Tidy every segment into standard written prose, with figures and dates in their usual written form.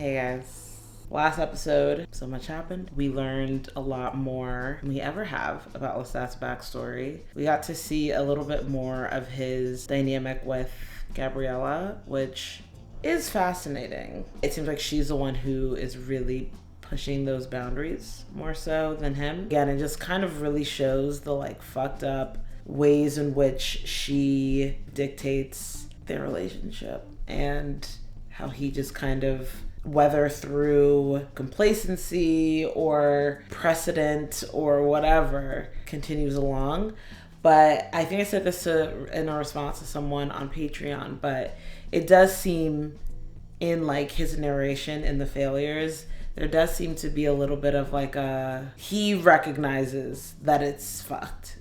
Hey guys. Last episode, so much happened. We learned a lot more than we ever have about Lestat's backstory. We got to see a little bit more of his dynamic with Gabriella, which is fascinating. It seems like she's the one who is really pushing those boundaries more so than him. Again, it just kind of really shows the fucked up ways in which she dictates their relationship and how he just kind of, whether through complacency or precedent or whatever, continues along. But I think I said this in a response to someone on Patreon, but it does seem in his narration in The Failures, there does seem to be a little bit of he recognizes that it's fucked,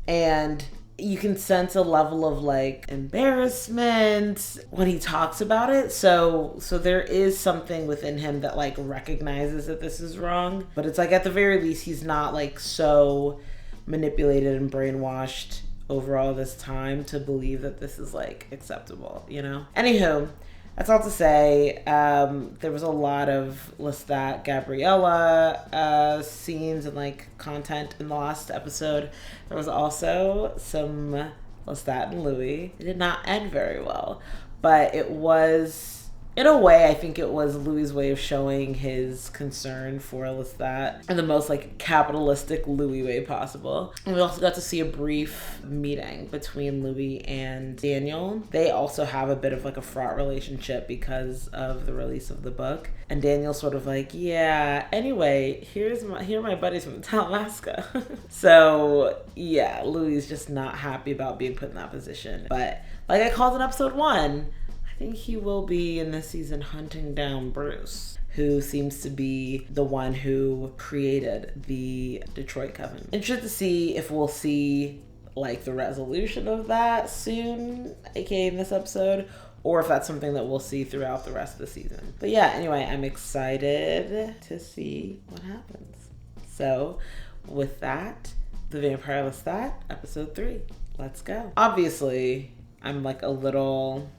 And you can sense a level of embarrassment when he talks about it. So there is something within him that recognizes that this is wrong. But it's at the very least, he's not so manipulated and brainwashed over all this time to believe that this is acceptable, Anywho, that's all to say, there was a lot of Lestat, Gabriella scenes and content in the last episode. There was also some Lestat and Louis. It did not end very well, but it was, in a way, I think it was Louis' way of showing his concern for Lestat in the most capitalistic Louis way possible. And we also got to see a brief meeting between Louis and Daniel. They also have a bit of a fraught relationship because of the release of the book. And Daniel's sort of yeah, anyway, here are my buddies from Talamasca. So yeah, Louis is just not happy about being put in that position. But like I called in episode 1, I think he will be in this season hunting down Bruce, who seems to be the one who created the Detroit Coven. Interested to see if we'll see the resolution of that soon, aka in this episode, or if that's something that we'll see throughout the rest of the season. But yeah, anyway, I'm excited to see what happens. So with that, The Vampire Lestat, episode 3. Let's go. Obviously, I'm a little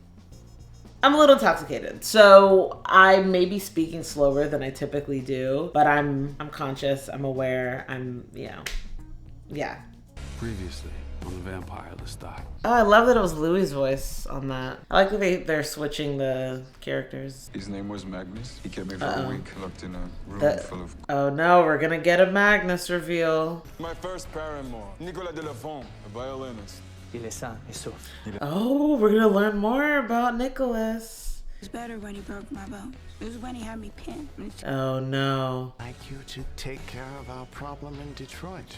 intoxicated, so I may be speaking slower than I typically do, but I'm conscious, I'm aware, yeah. Previously on The Vampire Lestat. Oh, I love that it was Louis' voice on that. I like that they're switching the characters. His name was Magnus. He kept me for a week, locked in a room full of... Oh no, we're gonna get a Magnus reveal. My first paramour, Nicolas Delafont, a violinist. Il est sain et sauf. Oh, we're gonna learn more about Nicholas. It was better when he broke my bones. It was when he had me pinned. Oh no. I'd like you to take care of our problem in Detroit.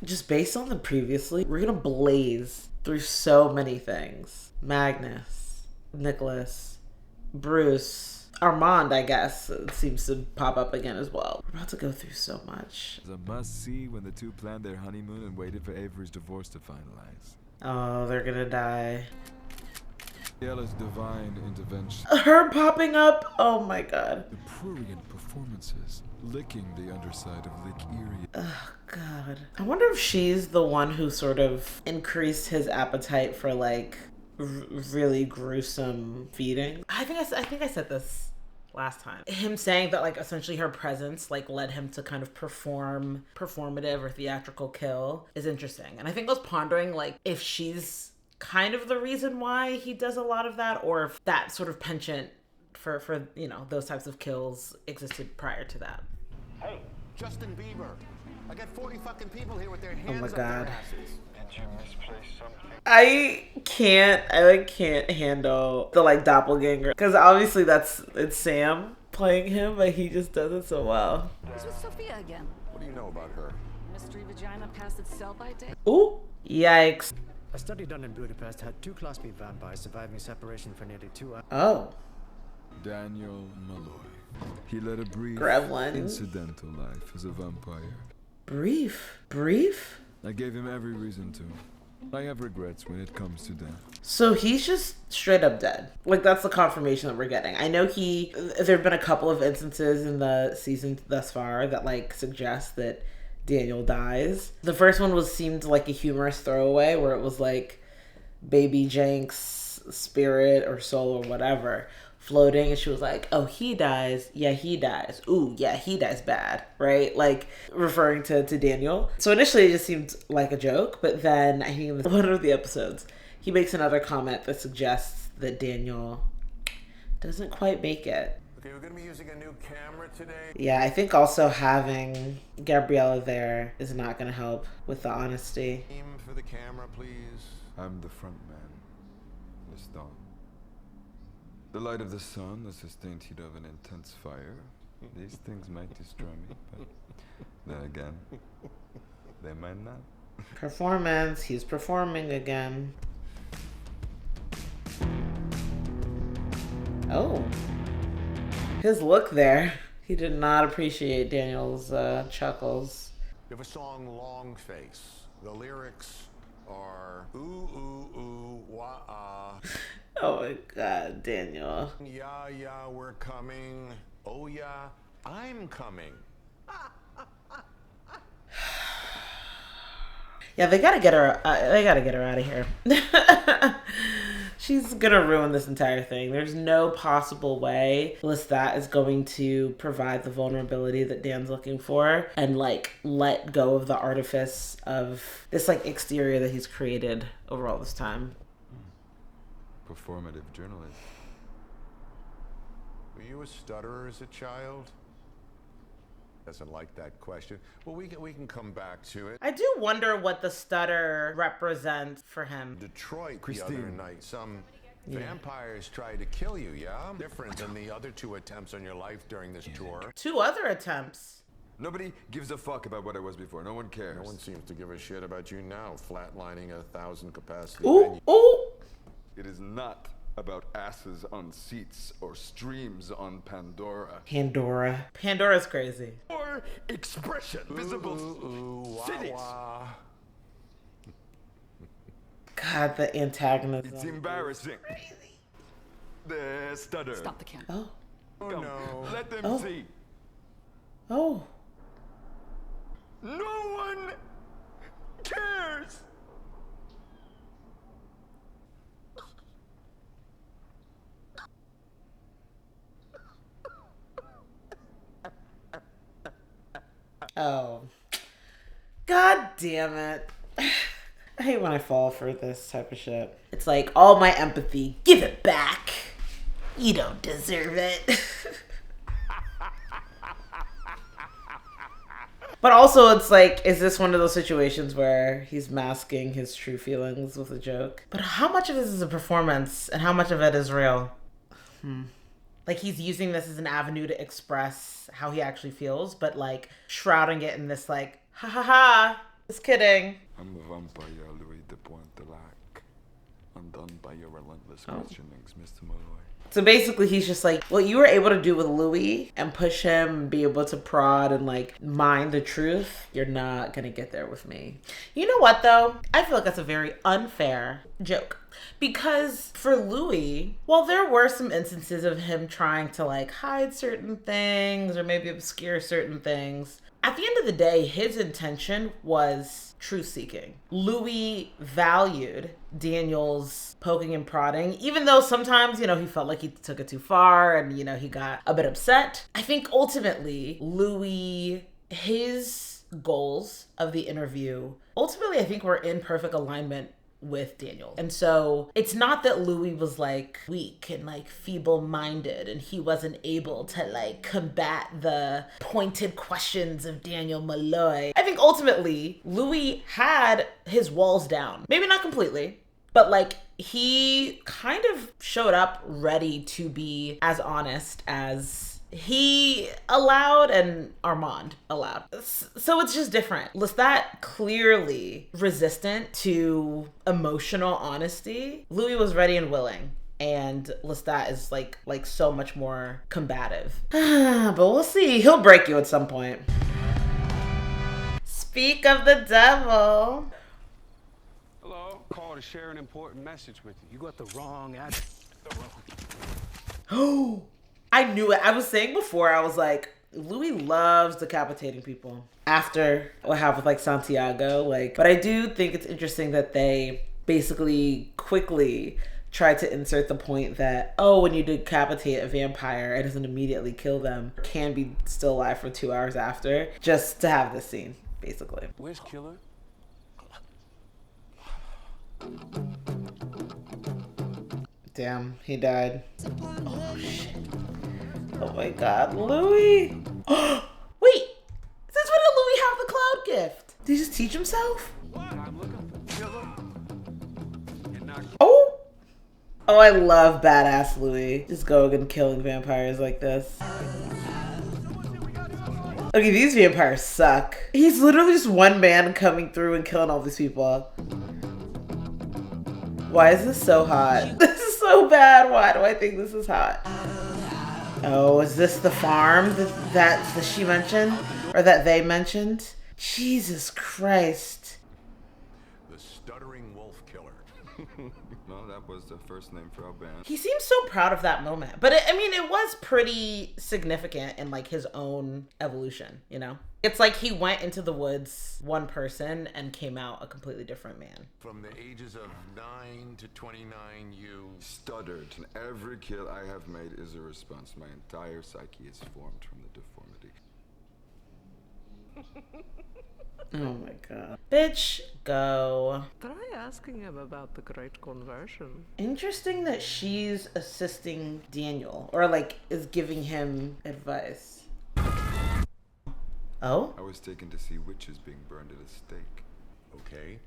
Just based on the previously, we're gonna blaze through so many things. Magnus, Nicholas, Bruce, Armand, I guess, seems to pop up again as well. We're about to go through so much. It's a must-see when the two planned their honeymoon and waited for Avery's divorce to finalize. Oh, they're gonna die. Ella's divine intervention. Her popping up? Oh my god. The prurient performances, licking the underside of Lake Erie. Oh god. I wonder if she's the one who sort of increased his appetite for really gruesome feeding. I think I said this last time. Him saying that essentially her presence led him to kind of performative or theatrical kill is interesting. And I think I was pondering if she's kind of the reason why he does a lot of that, or if that sort of penchant for those types of kills existed prior to that. Hey, Justin Bieber. I got 40 fucking people here with their hands Oh my up god. their asses. Did you misplace something? I can't handle the doppelganger, because obviously it's Sam playing him, but he just does it so well. He's with Sophia again. What do you know about her? Mystery vagina past its sell-by date. Ooh, yikes. A study done in Budapest had 2 Class B vampires surviving separation for nearly 2 hours. Oh, Daniel Malloy. He led a brief, Gremlin. incidental life as a vampire. Brief? I gave him every reason to. I have regrets when it comes to death. So he's just straight up dead. That's the confirmation that we're getting. I know there have been a couple of instances in the season thus far that suggest that Daniel dies. The first one seemed like a humorous throwaway where it was Baby Jenks spirit or soul or whatever floating, and she was like, oh, he dies. Yeah, he dies. Ooh, yeah, he dies bad, right? Like referring to Daniel. So initially it just seemed like a joke, but then I think in one of the episodes he makes another comment that suggests that Daniel doesn't quite make it. Okay, we're gonna be using a new camera today. Yeah, I think also having Gabriella there is not going to help with the honesty. Aim for the camera, please. I'm the front man. Lestat. The light of the sun, the sustained heat of an intense fire. These things might destroy me, but then again, they might not. Performance. He's performing again. Oh. His look there. He did not appreciate Daniel's chuckles. We have a song, Long Face. The lyrics are ooh, ooh, ooh, wah, ah. Oh my God, Daniel. Yeah, yeah, we're coming. Oh yeah, I'm coming. Yeah, they gotta get her. They gotta get her out of here. She's gonna ruin this entire thing. There's no possible way Lestat is going to provide the vulnerability that Dan's looking for and like let go of the artifice of this like exterior that he's created over all this time. Performative journalist. Were you a stutterer as a child? Doesn't like that question. Well, we can come back to it. I do wonder what the stutter represents for him. Detroit Christine. the other night. Some vampires tried to kill you, yeah? Different than the other 2 attempts on your life during this tour. 2 other attempts. Nobody gives a fuck about what I was before. No one cares. No one seems to give a shit about you now, flatlining a 1,000 capacity Ooh, venue. ooh. It is not about asses on seats or streams on Pandora. Pandora's crazy. Or expression. Visible Wah, cities. wah. God, the antagonism. It's embarrassing. The stutter. Stop the camera. Oh. Come, no. let them Oh. see. Oh. No one cares. Oh. God damn it. I hate when I fall for this type of shit. It's like, all my empathy, give it back. You don't deserve it. But also it's like, is this one of those situations where he's masking his true feelings with a joke? But how much of this is a performance and how much of it is real? Like he's using this as an avenue to express how he actually feels, but like shrouding it in this like, ha ha ha, just kidding. I'm a vampire, Louis de Pointe-de-Lac. Undone by your relentless questionings, Mr. Malloy. So basically he's just like, what you were able to do with Louis and push him and be able to prod and like mine the truth, you're not gonna get there with me. You know what though? I feel like that's a very unfair joke. Because for Louis, while there were some instances of him trying to like hide certain things or maybe obscure certain things, at the end of the day, his intention was truth seeking. Louis valued Daniel's poking and prodding, even though sometimes, you know, he felt like he took it too far and, you know, he got a bit upset. I think ultimately, Louis, his goals of the interview, ultimately, I think were in perfect alignment with Daniel. And so it's not that Louis was like weak and like feeble-minded and he wasn't able to like combat the pointed questions of Daniel Malloy. I think ultimately Louis had his walls down. Maybe not completely, but like he kind of showed up ready to be as honest as he allowed and Armand allowed. So it's just different. Lestat clearly resistant to emotional honesty. Louis was ready and willing. And Lestat is like so much more combative. But we'll see. He'll break you at some point. Speak of the devil. Hello, call to share an important message with you. You got the wrong address. Oh. I knew it. I was saying before, I was like, Louis loves decapitating people after what happened with like Santiago. Like, but I do think it's interesting that they basically quickly tried to insert the point that, oh, when you decapitate a vampire, it doesn't immediately kill them. Can be still alive for 2 hours after, just to have this scene, basically. Where's Killer? Damn, he died. Oh, shit. Oh my god, Louis! Wait! Since when did Louis have the cloud gift? Did he just teach himself? Oh! Oh, I love badass Louis. Just going and killing vampires like this. Okay, these vampires suck. He's literally just one man coming through and killing all these people. Why is this so hot? This is so bad. Why do I think this is hot? Oh, is this the farm that she mentioned? Or that they mentioned? Jesus Christ. The stuttering wolf killer. No, that was the first name for our band. He seems so proud of that moment. But I mean, it was pretty significant in like his own evolution, you know? It's like he went into the woods one person and came out a completely different man. From the ages of 9 to 29, you Stuttered, and every kill I have made is a response. My entire psyche is formed from the deformity. Oh my god. Bitch, go. Try asking him about the great conversion. Interesting that she's assisting Daniel, or like is giving him advice. Oh? I was taken to see witches being burned at a stake. okay?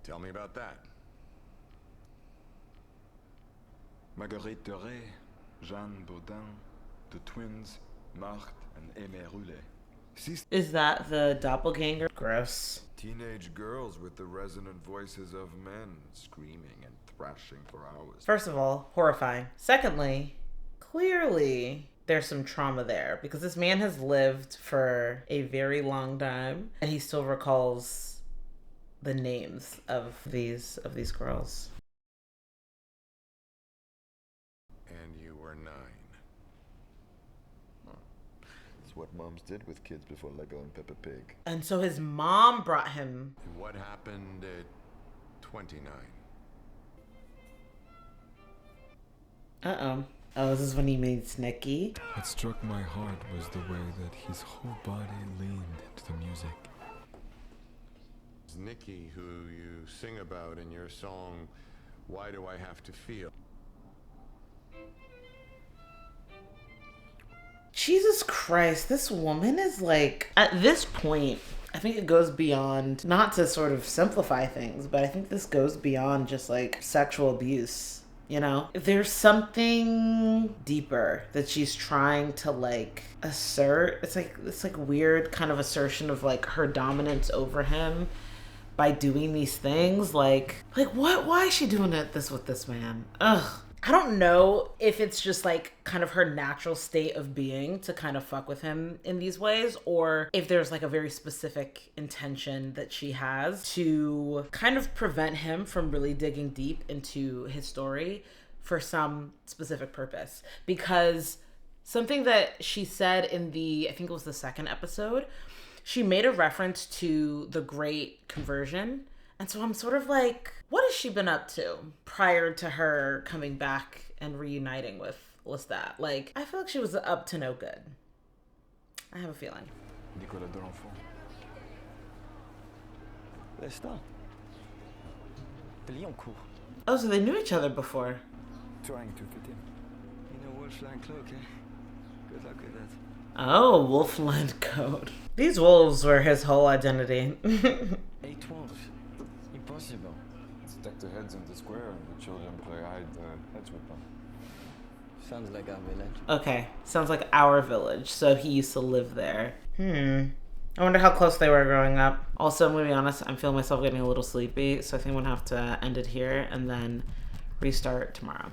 Tell me about that. Marguerite Doré, Jeanne Baudin, the twins, Marthe and Aimé Roulet. Is that the doppelganger? Gross. Teenage girls with the resonant voices of men, screaming and thrashing for hours. First of all, horrifying. Secondly, clearly there's some trauma there because this man has lived for a very long time and he still recalls the names of these girls. And you were 9. It's what moms did with kids before Lego and Peppa Pig. And so his mom brought him. And what happened at 29? Uh-oh. Oh, this is when he made Snicky. What struck my heart was the way that his whole body leaned to the music. It's Nikki, who you sing about in your song, Why Do I Have to Feel? Jesus Christ, this woman is like, at this point, I think it goes beyond, not to sort of simplify things, but I think this goes beyond just like sexual abuse. You know, there's something deeper that she's trying to like assert. It's like weird kind of assertion of like her dominance over him by doing these things. Like what? Why is she doing this with this man? Ugh. I don't know if it's just like kind of her natural state of being to kind of fuck with him in these ways, or if there's like a very specific intention that she has to kind of prevent him from really digging deep into his story for some specific purpose. Because something that she said in I think it was the second episode, she made a reference to the Great Conversion. And so I'm sort of like, what has she been up to prior to her coming back and reuniting with Lestat? Like, I feel like she was up to no good. I have a feeling. Nicolas de l'Enfant. Lestat. The Lyoncourt. Oh, so they knew each other before. Trying to fit in. You know Wolfline cloak, eh? Good luck with that. Oh, Wolfline code. These wolves were his whole identity. 8 wolves. Impossible. Stack the heads in the square and the children play hide heads with them. Sounds like our village. Okay, sounds like our village. So he used to live there. I wonder how close they were growing up. Also, I'm gonna be honest, I'm feeling myself getting a little sleepy, so I think I'm gonna have to end it here and then restart tomorrow.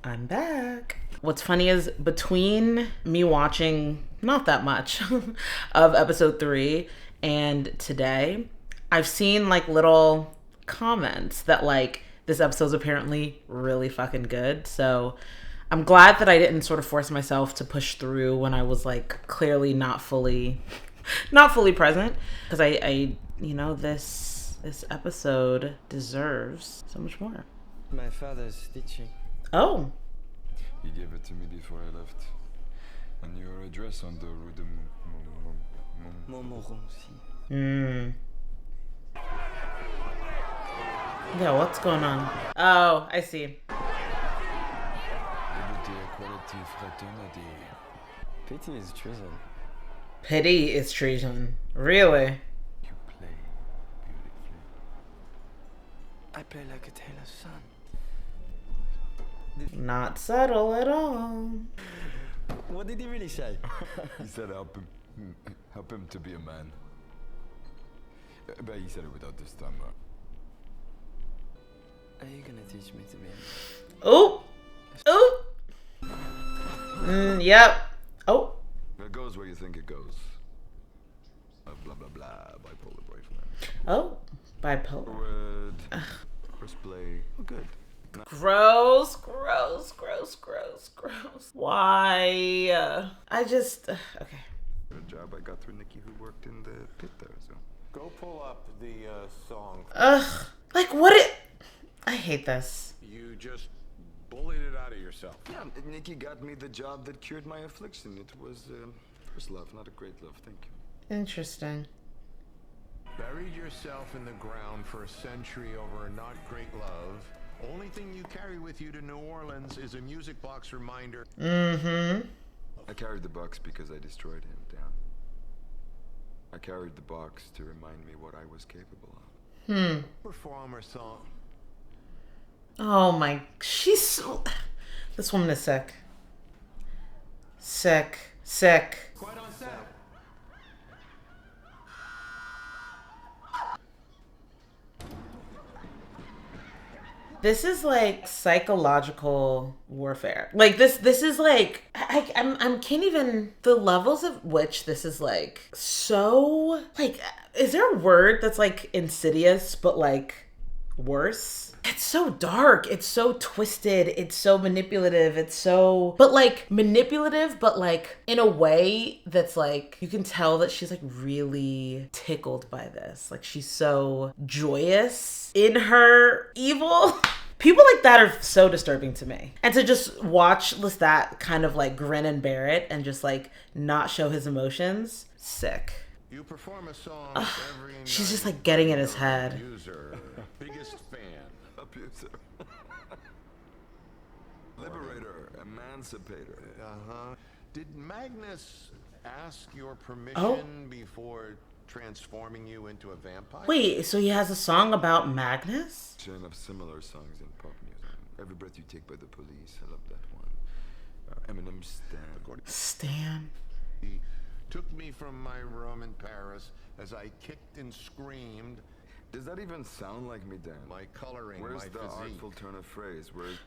I'm back. What's funny is between me watching not that much of episode 3 and today, I've seen like little comments that like this episode's apparently really fucking good. So I'm glad that I didn't sort of force myself to push through when I was like clearly not fully present, because I you know, this episode deserves so much more. My father's teaching. Oh. He gave it to me before I left. And your address on the Rue de Montmorency. Yeah, what's going on? Oh, I see. Pity is treason. Pity is treason. Really? You play beautifully. I play like a tailor's son. Not subtle at all. What did he really say? He said help him to be a man. But he said it without this time. Are you gonna teach me to be a man? Oh! Oh! Yep. Oh. It goes where you think it goes. Blah blah blah. Bipolar boyfriend. Oh. Bipolar. Word. Horseplay. Oh, good. Gross, gross, gross, gross, gross. Why? I just... okay. Good job I got through Nikki, who worked in the pit there, so. Go pull up the song. Ugh. Like, what it... I hate this. You just bullied it out of yourself. Yeah, Nikki got me the job that cured my affliction. It was first love, not a great love. Thank you. Interesting. Buried yourself in the ground for a century over a not great love. Only thing you carry with you to New Orleans is a music box reminder. Mm-hmm. I carried the box because I destroyed him, Dan. I carried the box to remind me what I was capable of. Perform her song. Oh my... She's so... This woman is sick. Sick. Sick. Quite on set. This is like psychological warfare. Like this is like I'm can't even, the levels of which this is like so, like, is there a word that's like insidious but like worse? It's so dark, it's so twisted, it's so manipulative, it's so, but like manipulative, but like in a way that's like, you can tell that she's like really tickled by this. Like she's so joyous in her evil. People like that are so disturbing to me. And to just watch Lestat kind of like grin and bear it and just like not show his emotions, sick. You perform a song every night. She's just like getting in his head. Abuser. Biggest fan. Abuser. Liberator. Emancipator. Uh-huh. Did Magnus ask your permission before transforming you into a vampire? Wait, so he has a song about Magnus? Chain of similar songs in pop music. Every Breath You Take by the Police. I love that one. Eminem, Stan. Stan. He took me from my room in Paris as I kicked and screamed. Does that even sound like me, Dan? My coloring, Where's my the physique. artful turn of phrase? Where's...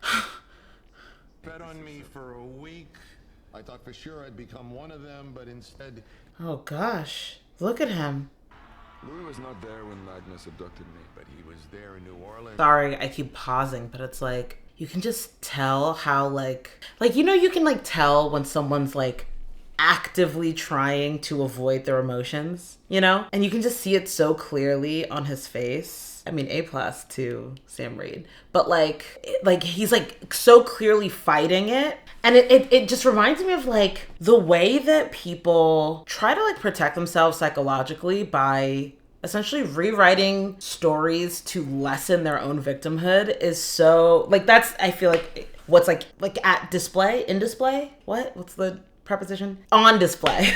Bet on me for a week. I thought for sure I'd become one of them, but instead... Oh gosh, look at him. Louis was not there when Magnus abducted me. But he was there in New Orleans. Sorry, I keep pausing, but it's like, you can just tell how like, you know, you can like tell when someone's like actively trying to avoid their emotions, you know? And you can just see it so clearly on his face. I mean, A+ to Sam Reed. But like he's like so clearly fighting it. And it just reminds me of like the way that people try to like protect themselves psychologically by essentially rewriting stories to lessen their own victimhood is so, like, that's, I feel like what's like at display, in display? What's the preposition? On display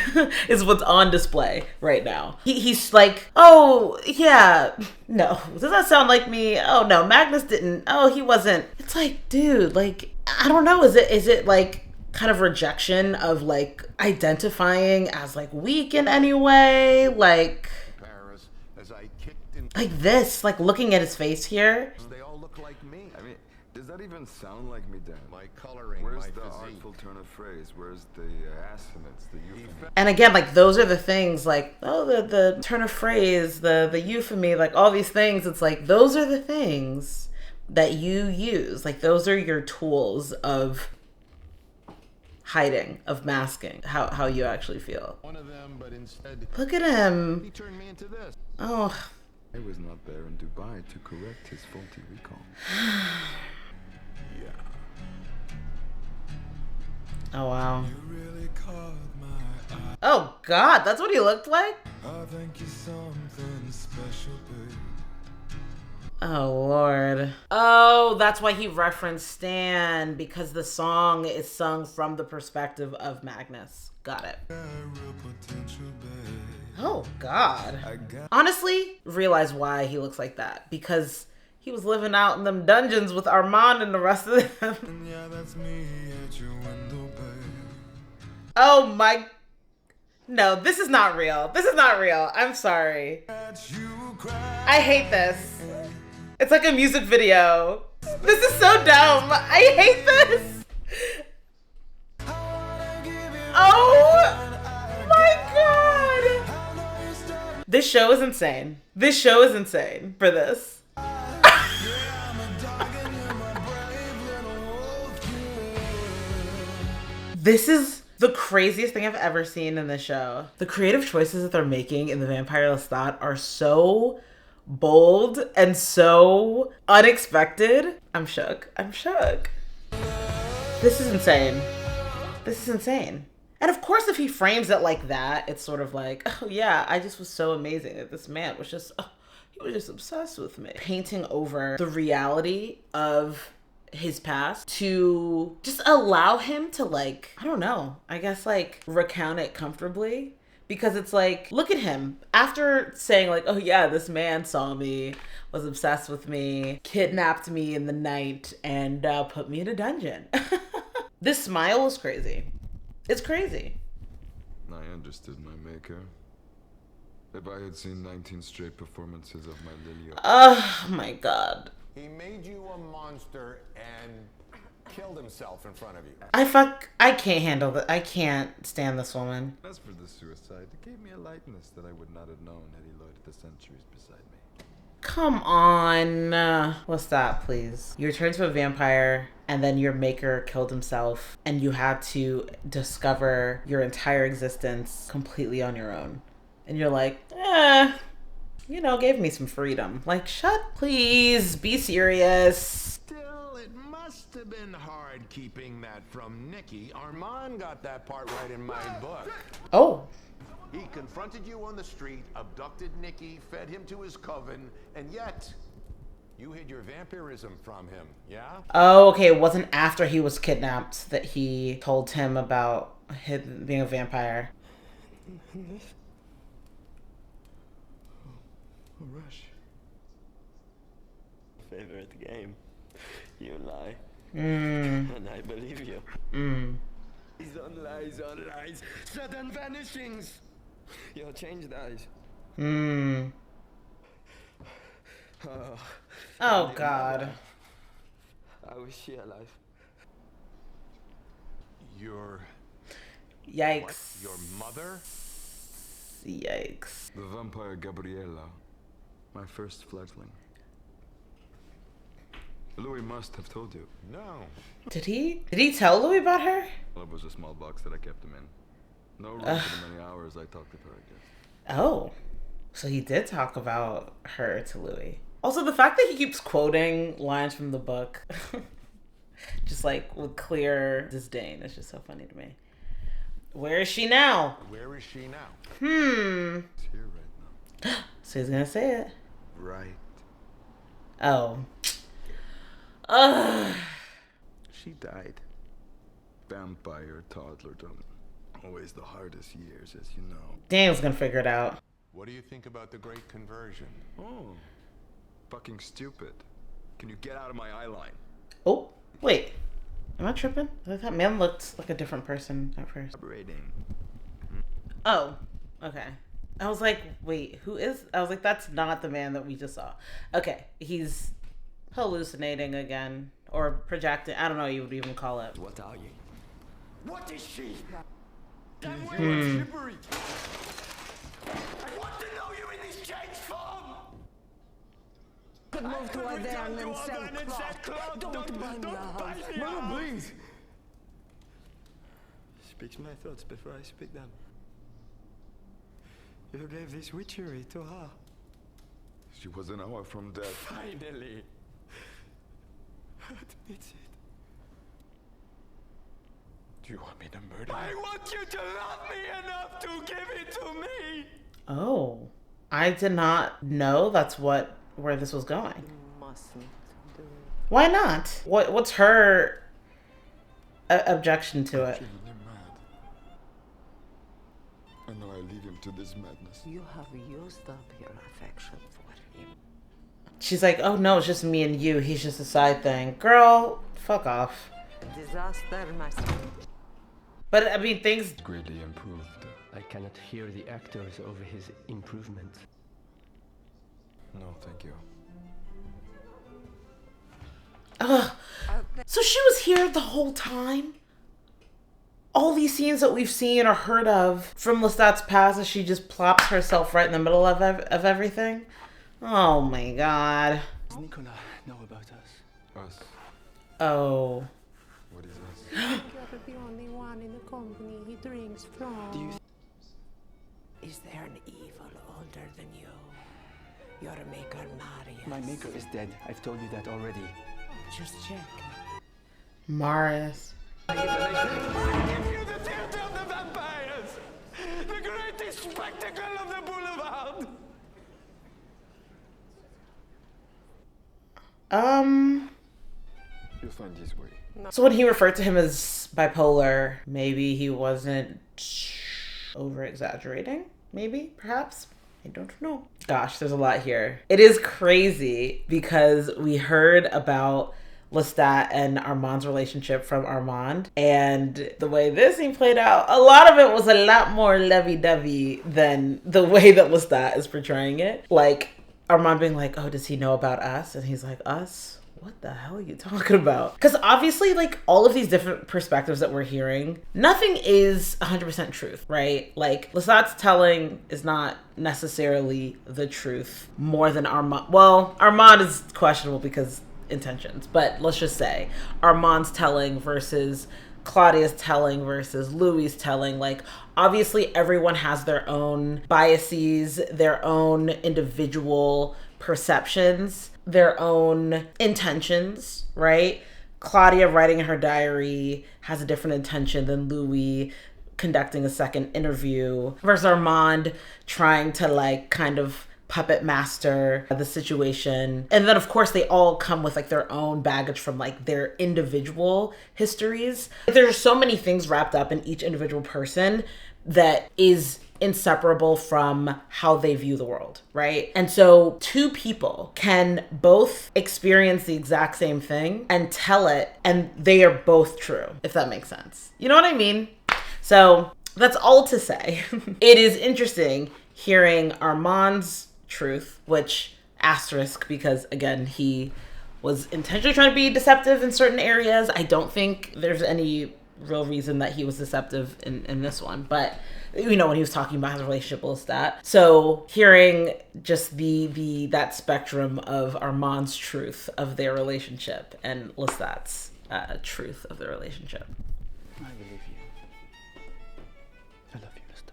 is what's on display right now. He's like, oh yeah, no, does that sound like me? Oh no, Magnus didn't. Oh, he wasn't. It's like, dude, like, I don't know. Is it like kind of rejection of like identifying as like weak in any way? Like Paris, as I kicked in... like this, like looking at his face here. They all look like me. I mean, does that even sound like me, Dan? My coloring, Where's my the physique. artful turn of phrase? Where's the assonance, the euphony? And again, like those are the things, like, oh, the turn of phrase, the euphony, like all these things. It's like those are the things that you use. Like those are your tools of hiding, of masking how you actually feel. One of them, but instead Look at him. he turned me into this. Oh. I was not there in Dubai to correct his faulty recall. Oh, wow. Oh, God, that's what he looked like? I think you're something special, babe. Oh, Lord. Oh, that's why he referenced Stan, because the song is sung from the perspective of Magnus. Got it. Oh, God. Honestly, realize why he looks like that. Because he was living out in them dungeons with Armand and the rest of them. Yeah, that's me at your window, babe. Oh, my... No, this is not real. This is not real. I'm sorry. I hate this. It's like a music video. This is so dumb. I hate this. Oh my God. This show is insane. This show is insane for this. This is the craziest thing I've ever seen in this show. The creative choices that they're making in The Vampire Lestat are so bold and so unexpected. I'm shook. I'm shook. This is insane. This is insane. And of course, if he frames it like that, it's sort of like, oh yeah, I just was so amazing that this man was just, he was just obsessed with me. Painting over the reality of his past to just allow him to, like, I don't know, I guess like recount it comfortably. Because it's like, look at him. After saying like, oh yeah, this man saw me, was obsessed with me, kidnapped me in the night, and put me in a dungeon. This smile is crazy. It's crazy. I understood my maker. If I had seen 19 straight performances of my Lily... Oh my God. He made you a monster and killed himself in front of you. I can't handle that. I can't stand this woman. As for the suicide, it gave me a lightness that I would not have known had he loitered the centuries beside me. Come on. What's that, please? You turned to a vampire, and then your maker killed himself, and you had to discover your entire existence completely on your own. And you're like, you know, gave me some freedom. Like, please, be serious. Still, it must have been hard keeping that from Nikki. Armand got that part right in my book. Oh. He confronted you on the street, abducted Nikki, fed him to his coven, and yet you hid your vampirism from him, yeah? Oh, okay. It wasn't after he was kidnapped that he told him about him being a vampire. Rush. Favorite game. You lie. And I believe you. Lies on lies. Sudden vanishings. Your changed eyes. Oh God. I wish she alive. Yikes. What? Your mother? Yikes. The vampire Gabriella. My first fledgling. Louis must have told you. No. Did he tell Louis about her? Well, it was a small box that I kept him in. No room for the many hours I talked to her, I guess. Oh. So he did talk about her to Louis. Also, the fact that he keeps quoting lines from the book, just like with clear disdain, is just so funny to me. Where is she now? Where is she now? It's here right now. So he's gonna say it. Right. Oh. She died. Vampire toddlerdom. Always the hardest years, as you know. Daniel's gonna figure it out. What do you think about the Great Conversion? Oh. Fucking stupid. Can you get out of my eye line? Oh, wait. Am I tripping? That man looked like a different person at first. Oh, okay. I was like, wait, who is? I was like, that's not the man that we just saw. Okay, he's hallucinating again. Or projecting. I don't know what you would even call it. What are you? What is she? Damn Slippery. I want to know you in this changed form. Could move to a there and then sell cloth. Don't buy me a house. Mom, please. Speak my thoughts before I speak them. You gave this witchery to her. She was an hour from death. Finally. Admit it. Do you want me to murder you? I want you to love me enough to give it to me! Oh. I did not know that's where this was going. You mustn't do it. Why not? What's her objection to it? Killing him mad. And now I leave him to this madness. You have used up your affection for him. She's like, oh no, it's just me and you. He's just a side thing. Girl, fuck off. Disaster, master. But I mean, things greatly improved. I cannot hear the actors over his improvement. No, thank you. Ugh. So she was here the whole time? All these scenes that we've seen or heard of from Lestat's past, as she just plops herself right in the middle of everything? Oh my god. Does Nicola know about us? Us? Oh. What is us? You're the only one in the company he drinks from. Is there an evil older than you? Your maker, Marius. My maker is dead. I've told you that already. Just check. Marius. I give you the theater of the vampires! The greatest spectacle of the boulevard! You'll find his way. So when he referred to him as bipolar, maybe he wasn't over-exaggerating? Maybe, perhaps? I don't know. Gosh, there's a lot here. It is crazy because we heard about Lestat and Armand's relationship from Armand, and the way this scene played out, a lot of it was a lot more lovey-dovey than the way that Lestat is portraying it. Like, Armand being like, oh, does he know about us? And he's like, us? What the hell are you talking about? Because obviously, like, all of these different perspectives that we're hearing, nothing is 100% truth, right? Like, Lestat's telling is not necessarily the truth more than Armand. Well, Armand is questionable because intentions, but let's just say Armand's telling versus Claudia's telling versus Louis' telling. Like, obviously everyone has their own biases, their own individual perceptions, their own intentions, right? Claudia writing in her diary has a different intention than Louis conducting a second interview versus Armand trying to like kind of puppet master the situation. And then of course they all come with like their own baggage from like their individual histories. There's so many things wrapped up in each individual person that is inseparable from how they view the world, right? And so two people can both experience the exact same thing and tell it, and they are both true, if that makes sense. You know what I mean? So that's all to say. It is interesting hearing Armand's truth, which asterisk, because again, he was intentionally trying to be deceptive in certain areas. I don't think there's any real reason that he was deceptive in this one, but you know, when he was talking about his relationship with Lestat. So hearing just that spectrum of Armand's truth of their relationship and Lestat's truth of their relationship. I believe you. I love you, Lestat.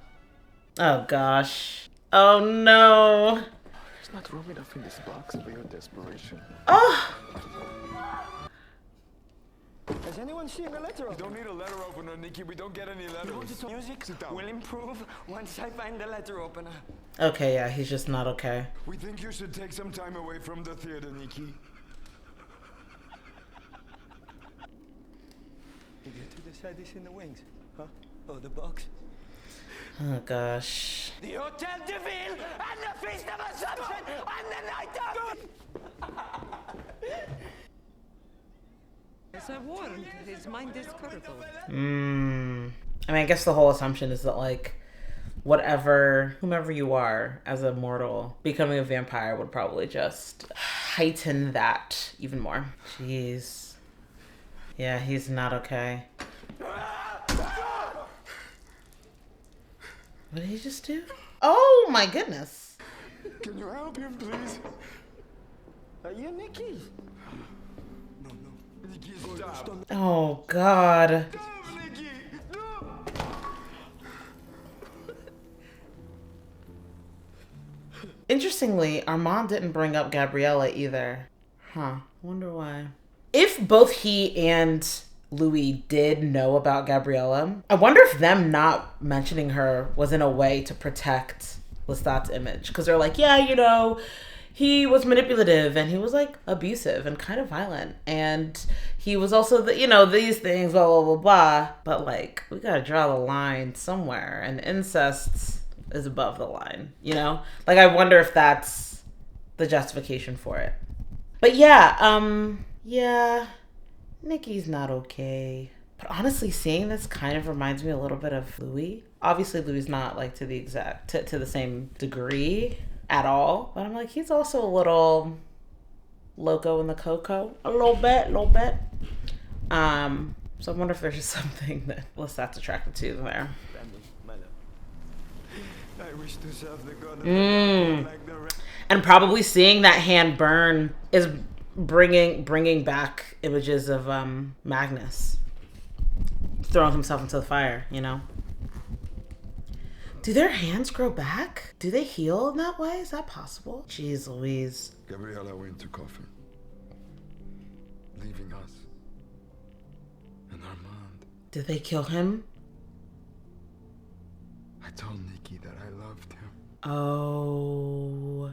Oh gosh. Oh no. There's not room enough in this box for your desperation. Oh. Has anyone seen the letter opener? We don't need a letter opener, Nikki. We don't get any letters. Music will improve once I find the letter opener. Okay, yeah, he's just not okay. We think you should take some time away from the theater, Nikki. You get to decide this in the wings, huh? Oh, the box. Oh gosh. The Hotel de Ville and the Feast of Assumption and the Night of... As I warned, his mind is colorful. I mean, I guess the whole assumption is that like whomever you are as a mortal, becoming a vampire would probably just heighten that even more. Jeez. Yeah, he's not okay. What did he just do? Oh my goodness. Can you help him, please? Are you Nikki? Oh God. Interestingly, Armand didn't bring up Gabriella either. Huh. Wonder why. If both he and Louis did know about Gabriella. I wonder if them not mentioning her was in a way to protect Lestat's image. Because they're like, yeah, you know, he was manipulative and he was like abusive and kind of violent. And he was also, you know, these things, blah, blah, blah, blah. But like, we gotta draw the line somewhere. And incest is above the line, you know? Like, I wonder if that's the justification for it. But yeah, Nikki's not okay. But honestly, seeing this kind of reminds me a little bit of Louis. Obviously, Louis not like to the same degree at all. But I'm like, he's also a little loco in the cocoa. A little bit. So I wonder if there's just something that Lestat's attracted to there. I wish to serve the god of like the rest. And probably seeing that hand burn is bringing back images of Magnus throwing himself into the fire, you know? Do their hands grow back? Do they heal in that way? Is that possible? Jeez Louise. Gabriella went to coffin, leaving us and Armand. Did they kill him? I told Nikki that I loved him. Oh.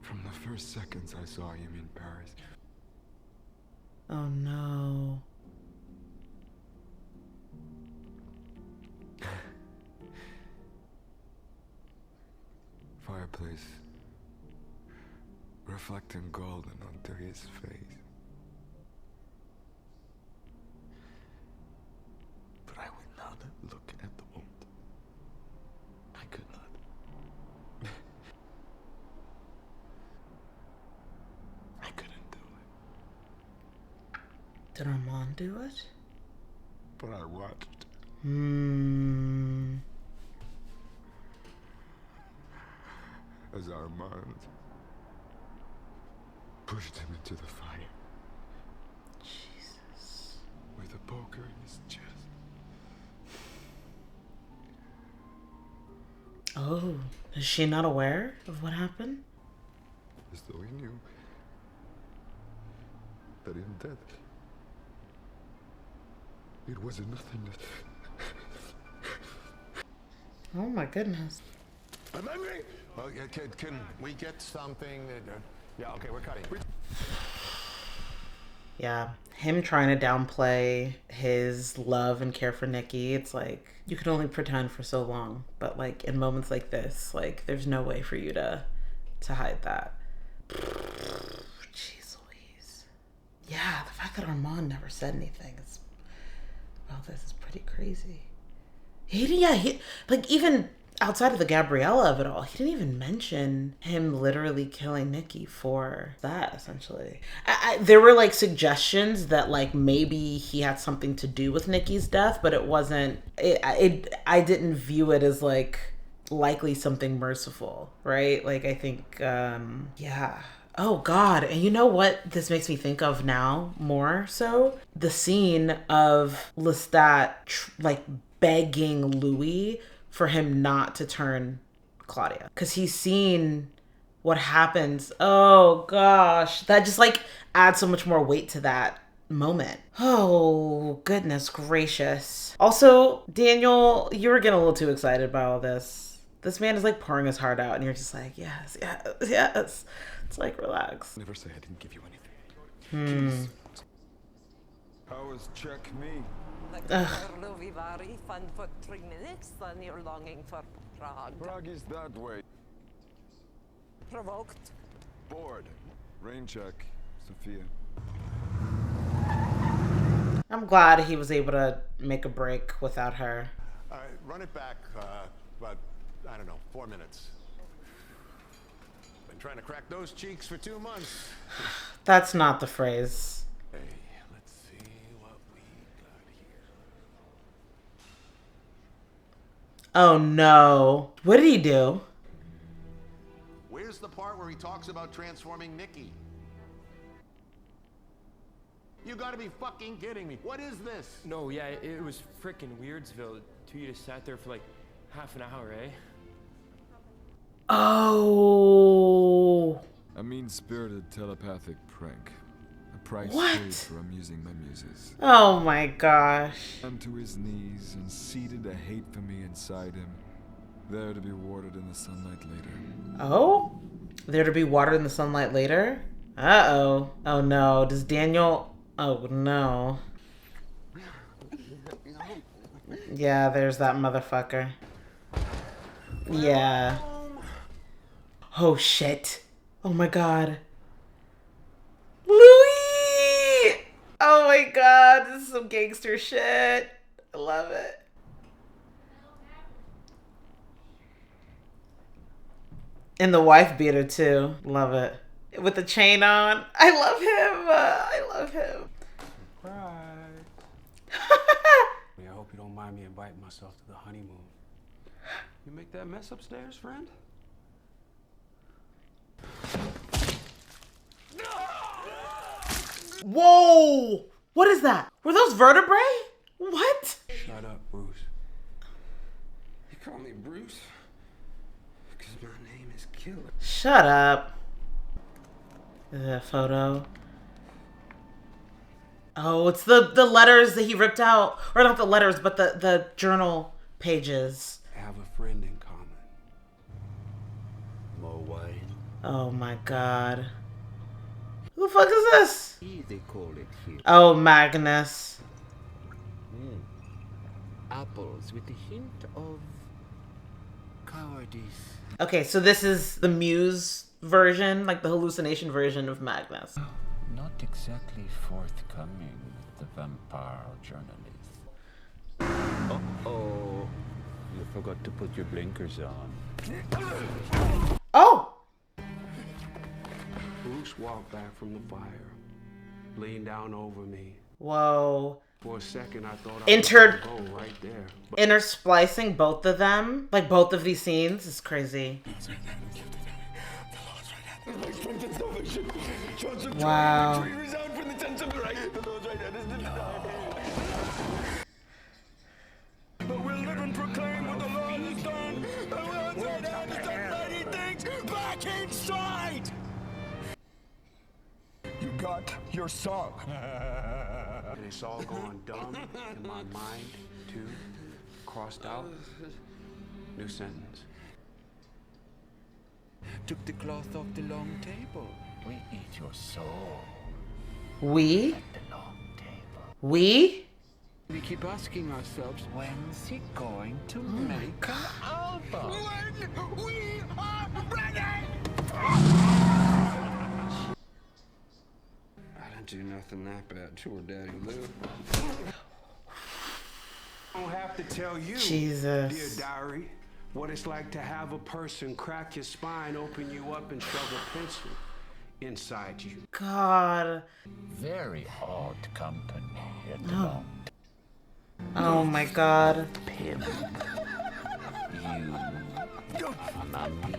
From the first seconds I saw him in Paris. Oh no. Fireplace reflecting golden onto his face. But I would not look at the wound. I could not. I couldn't do it. Did Armand do it? But I watched. As Armand pushed him into the fire. Jesus. With a poker in his chest. Oh, is she not aware of what happened? As though he knew that in death it was nothing. Oh my goodness. I'm angry. Can we get something? Yeah, okay, we're cutting. Yeah, him trying to downplay his love and care for Nikki. It's like, you can only pretend for so long. But like, in moments like this, like, there's no way for you to hide that. Jeez Louise. Yeah, the fact that Armand never said anything about this is pretty crazy. He like, even outside of the Gabriella of it all, he didn't even mention him literally killing Nikki for that, essentially. There were like suggestions that like maybe he had something to do with Nikki's death, but it wasn't, I didn't view it as like likely something merciful, right? Like, I think, yeah. Oh God, and you know what this makes me think of now more so? The scene of Lestat like begging Louis for him not to turn Claudia, because he's seen what happens. Oh gosh, that just like adds so much more weight to that moment. Oh goodness gracious. Also, Daniel, you were getting a little too excited by all this. This man is like pouring his heart out and you're just like, yes. It's like, relax. Never say I didn't give you anything. How was check me? Very fun for 3 minutes, then you're longing for Prague. Prague is that way. Provoked? Bored. Rain check, Sophia. I'm glad he was able to make a break without her. Run it back, about, I don't know, 4 minutes. Been trying to crack those cheeks for 2 months. That's not the phrase. Hey, let's see what we got here. Oh no. What did he do? Where's the part where he talks about transforming Nikki? You gotta be fucking kidding me. What is this? No, yeah, it was frickin' Weirdsville. You just sat there for like half an hour, eh? Oh. A mean-spirited telepathic prank. A price What? paid for amusing my muses. Oh my gosh. Down to his knees and seated a hate for me inside him, there to be watered in the sunlight later. Oh? There to be watered in the sunlight later? Uh-oh. Oh no. Does Daniel... Oh no. Yeah, there's that motherfucker. Yeah. Oh shit. Oh my god. Louis! Oh my god, this is some gangster shit. I love it. And the wife beater too. Love it. With the chain on. I love him. I love him. I hope you don't mind me inviting myself to the honeymoon. You make that mess upstairs, friend? Whoa! What is that? Were those vertebrae? What? Shut up, Bruce. You call me Bruce? Because my name is Killer. Shut up. The photo. Oh, it's the letters that he ripped out. Or not the letters, but the journal pages. Have a friend in common. More wine? Oh my god. Who the fuck is this? They call it here. Oh, Magnus. Apples with a hint of cowardice. Okay, so this is the Muse version, like the hallucination version of Magnus. Not exactly forthcoming with the vampire journalist. Uh-oh. You forgot to put your blinkers on. Oh! Bruce walked back from the fire, leaned down over me. Whoa. For a second, I thought I was gonna go right there. But Intersplicing both of them, like both of these scenes, is crazy. Wow. But we'll live and proclaim what the Lord has done. The world's right hand is done mighty things back inside. You got your song. and it's all gone dumb in my mind, too. Crossed out. New sentence. Took the cloth off the long table. We eat your soul. We? At the long table. We? We keep asking ourselves, when's he going to make an album? When we are ready! I didn't do nothing that bad to her, Daddy Lou. I don't have to tell you, Jesus. dear diary, what it's like to have a person crack your spine, open you up, and shove a pencil inside you. God. Very odd company at the long Oh my god. Pim. You. Mommy.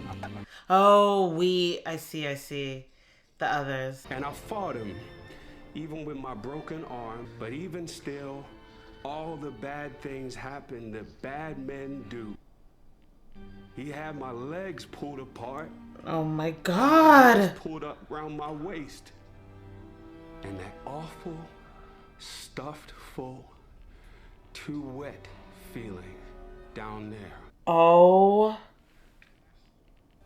Oh, we. I see. The others. And I fought him, even with my broken arm. But even still, all the bad things happen that bad men do. He had my legs pulled apart. Oh my god. Pulled up around my waist. And that awful, stuffed full, too wet feeling down there. Oh.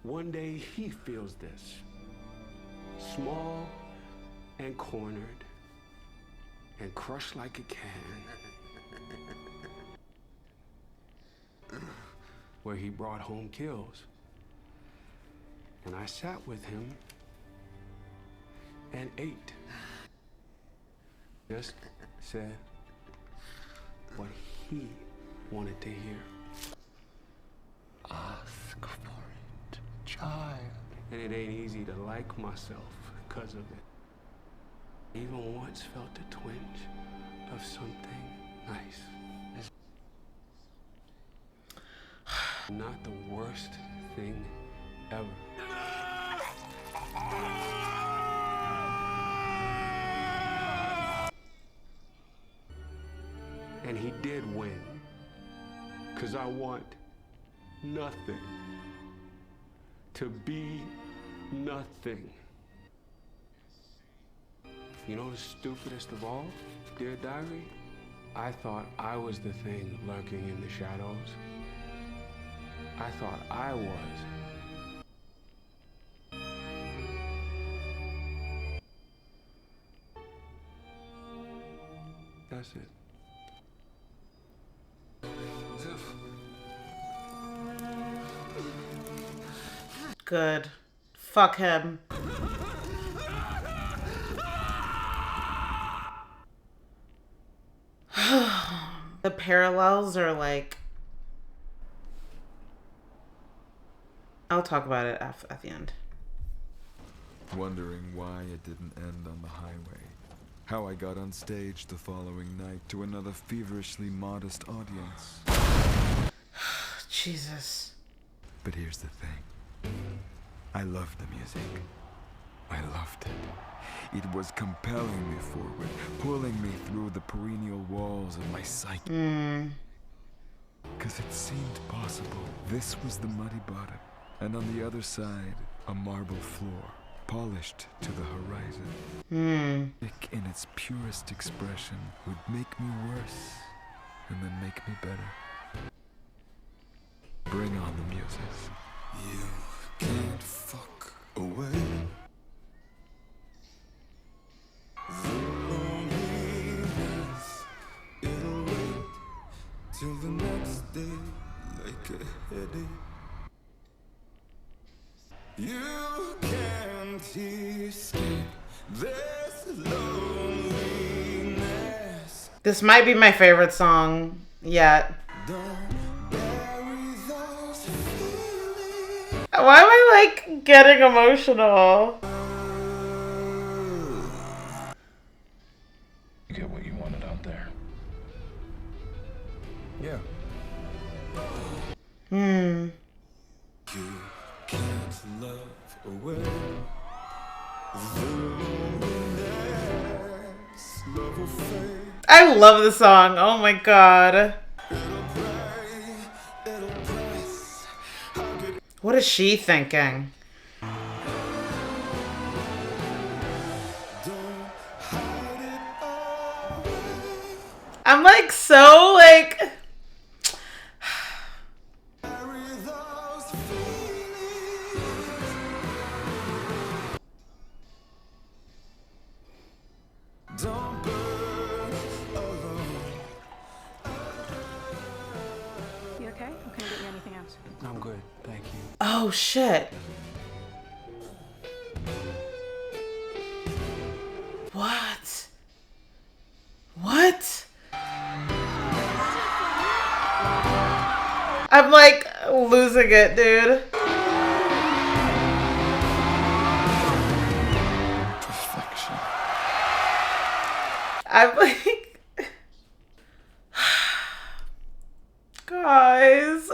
One day he feels this. Small and cornered and crushed like a can. Where he brought home kills. And I sat with him and ate. Just said what he wanted to hear. Ask for it, child. And it ain't easy to like myself because of it. Even once felt a twinge of something nice. Not the worst thing ever. And he did win. 'Cause I want nothing. To be nothing. You know the stupidest of all, dear diary? I thought I was the thing lurking in the shadows. I thought I was. That's it. Good. Fuck him. The parallels are like... I'll talk about it at the end. Wondering why it didn't end on the highway. How I got on stage the following night to another feverishly modest audience. Jesus. But here's the thing. I loved the music. I loved it. It was compelling me forward, pulling me through the perennial walls of my psyche. Because it seemed possible. This was the muddy bottom, and on the other side, a marble floor, polished to the horizon. In its purest expression would make me worse, and then make me better. Bring on the music. You can't fuck away the loneliness. It'll wait till the next day like a headache. You can't escape this loneliness. This might be my favorite song yet. Why am I like getting emotional? You get what you wanted out there. Yeah. You can't love away the loneliness. Love will fade. I love the song. Oh my god. What is she thinking? I'm like so like... You okay? Or can I get you anything else? I'm good, thank you. Oh shit. What? What? I'm like losing it, dude. Perfection. I'm like... Guys.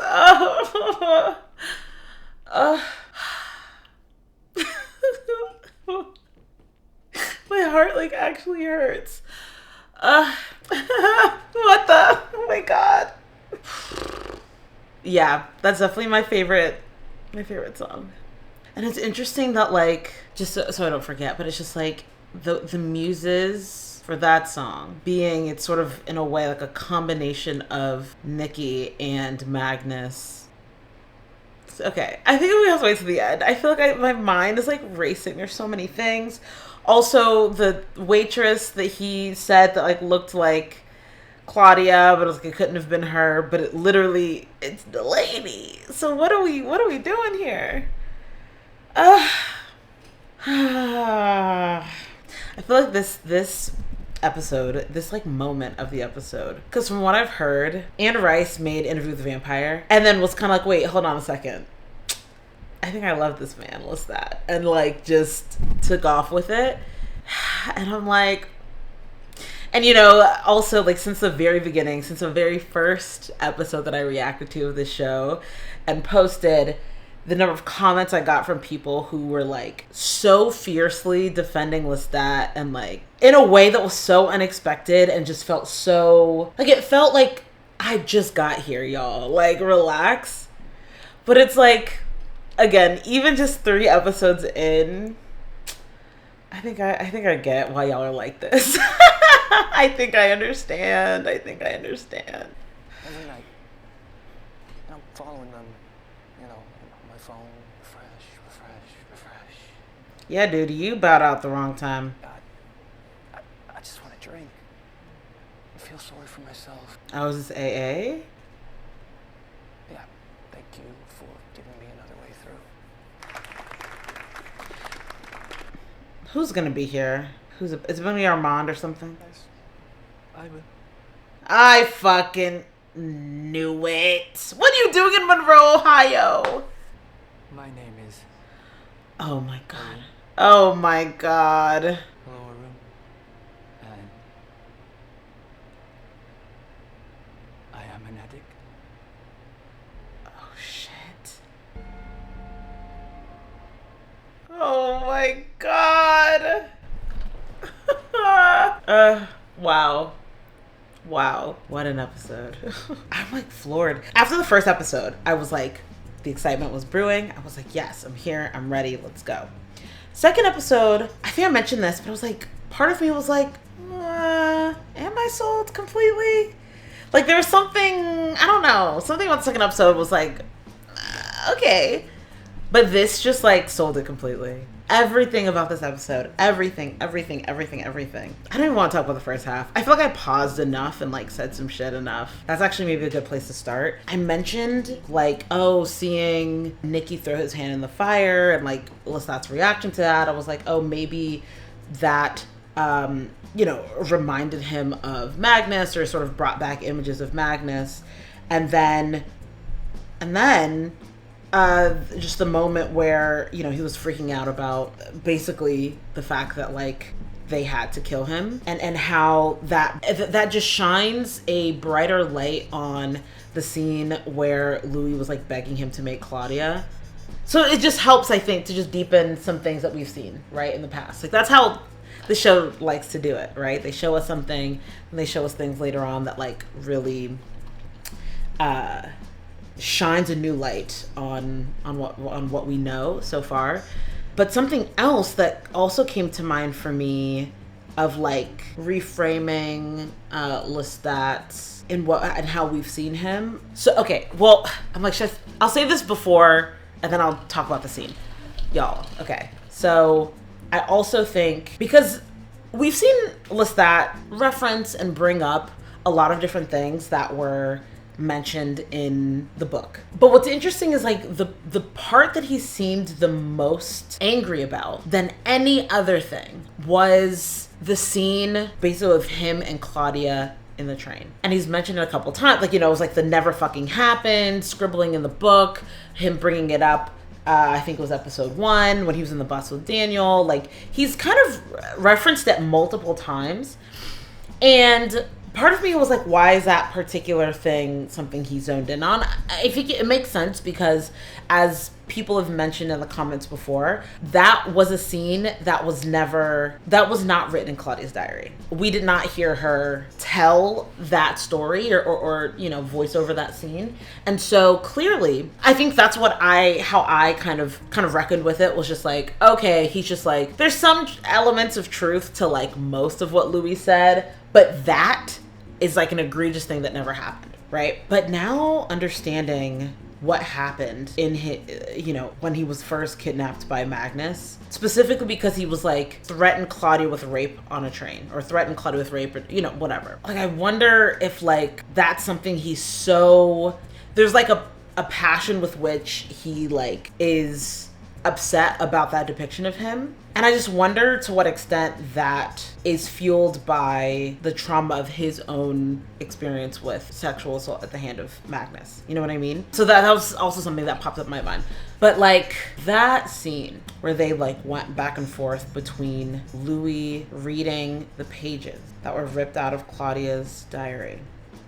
My heart like actually hurts. What the? Oh my god. Yeah, that's definitely my favorite song. And it's interesting that like, just so I don't forget, but it's just like the muses for that song being, it's sort of in a way like a combination of Nikki and Magnus. Okay, I think we have to wait to the end. I feel like my mind is like racing. There's so many things. Also, the waitress that he said that like looked like Claudia, but it was like it couldn't have been her. But it literally, it's Delaney. So what are we doing here? I feel like this episode, this like moment of the episode, because from what I've heard, Anne Rice made Interview with the Vampire and then was kind of like, wait, hold on a second, I think I love this man, Lestat, and like just took off with it. And I'm like, and you know, also like since the very beginning, since the very first episode that I reacted to of this show and posted, the number of comments I got from people who were like so fiercely defending Lestat and like in a way that was so unexpected and just felt so like, it felt like I just got here, y'all, like relax. But it's like, again, even just 3 episodes in, I I think I get why y'all are like this. I think I understand. Every night, and I'm following them, on my phone, refresh. Yeah, dude, you bowed out the wrong time. I just want to drink. I feel sorry for myself. Oh, is this AA? Yeah, thank you for giving me another way through. Who's gonna be here? Is it gonna be Armand or something? Ivan. I fucking knew it. What are you doing in Monroe, Ohio? My name is... Oh my god. Oh my god. Hello, Arun. And... I am an addict. Oh shit. Oh my god. Wow. Wow, what an episode. I'm like floored. After the first episode, I was like, the excitement was brewing. I was like, yes, I'm here, I'm ready, let's go. Second episode, I think I mentioned this, but I was like, part of me was like, am I sold completely? Like there was something, I don't know, something about the second episode was like, okay. But this just like sold it completely. Everything about this episode, everything. I don't even want to talk about the first half. I feel like I paused enough and like said some shit enough. That's actually maybe a good place to start. I mentioned like, seeing Nikki throw his hand in the fire and like Lestat's reaction to that. I was like, maybe that, reminded him of Magnus or sort of brought back images of Magnus. And then just the moment where, he was freaking out about basically the fact that like they had to kill him and how that just shines a brighter light on the scene where Louis was like begging him to make Claudia. So it just helps, I think, to just deepen some things that we've seen, right, in the past. Like that's how the show likes to do it, right? They show us something and they show us things later on that like really shines a new light on what we know so far. But something else that also came to mind for me of like reframing Lestat and how we've seen him. So okay, well, I'm like, I'll say this before and then I'll talk about the scene. Y'all, okay. So I also think, because we've seen Lestat reference and bring up a lot of different things that were mentioned in the book. But what's interesting is like the part that he seemed the most angry about than any other thing was the scene basically of him and Claudia in the train. And he's mentioned it a couple times, like, it was like the never fucking happened, scribbling in the book, him bringing it up. I think it was episode 1 when he was in the bus with Daniel. Like he's kind of referenced it multiple times. And part of me was like, why is that particular thing something he zoned in on? I think it makes sense because, as people have mentioned in the comments before, that was a scene that was not written in Claudia's diary. We did not hear her tell that story or voice over that scene. And so clearly, I think that's how I kind of reckoned with it, was just like, okay, he's just like, there's some elements of truth to like most of what Louis said, but that is like an egregious thing that never happened, right? But now understanding what happened in his, when he was first kidnapped by Magnus, specifically because he was like threatened Claudia with rape on a train, or threatened Claudia with rape, or whatever. Like I wonder if like that's something there's like a passion with which he like is upset about that depiction of him. And I just wonder to what extent that is fueled by the trauma of his own experience with sexual assault at the hand of Magnus. You know what I mean? So that was also something that popped up in my mind. But like that scene where they like went back and forth between Louis reading the pages that were ripped out of Claudia's diary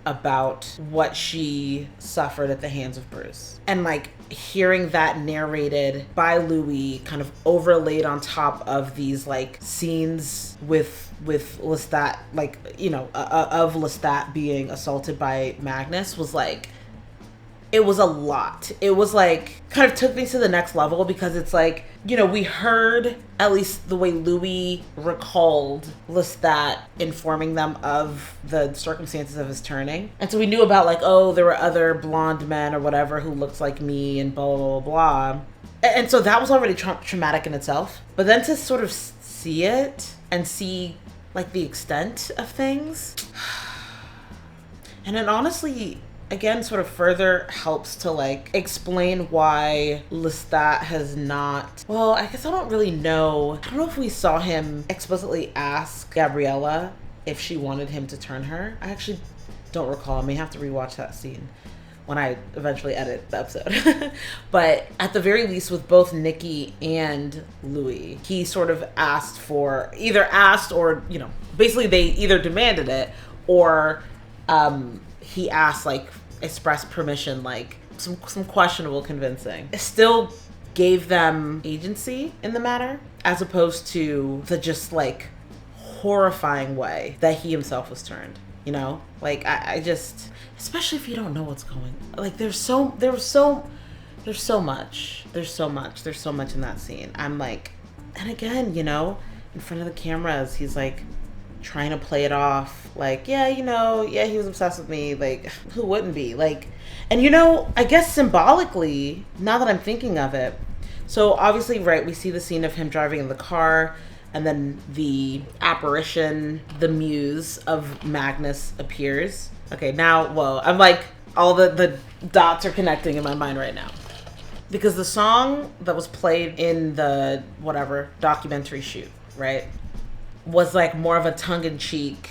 about what she suffered at the hands of Bruce, and like hearing that narrated by Louis kind of overlaid on top of these like scenes with Lestat, like of Lestat being assaulted by Magnus, was like, it was a lot. It was like, kind of took things to the next level because it's like, you know, we heard, at least the way Louis recalled Lestat informing them of the circumstances of his turning. And so we knew about like, oh, there were other blonde men or whatever who looked like me and blah, blah, blah, blah. And so that was already traumatic in itself. But then to sort of see it and see like the extent of things. And it honestly, again, sort of further helps to like explain why Lestat has not, well, I guess I don't really know. I don't know if we saw him explicitly ask Gabriella if she wanted him to turn her. I actually don't recall. I may have to rewatch that scene when I eventually edit the episode. But at the very least with both Nikki and Louis, he sort of asked for, either asked or, you know, basically they either demanded it or he asked, like, expressed permission, like some questionable convincing. It still gave them agency in the matter, as opposed to the just like horrifying way that he himself was turned, you know? Like I just, especially if you don't know what's going, like there's so much in that scene. I'm like, and again, you know, in front of the cameras, he's like trying to play it off like, yeah, you know, yeah, he was obsessed with me. Like, who wouldn't be? Like, and you know, I guess symbolically, now that I'm thinking of it, so obviously, right, we see the scene of him driving in the car, and then the apparition, the muse of Magnus appears. Okay, now, whoa, I'm like, all the dots are connecting in my mind right now. Because the song that was played in the, whatever, documentary shoot, right, was like more of a tongue-in-cheek,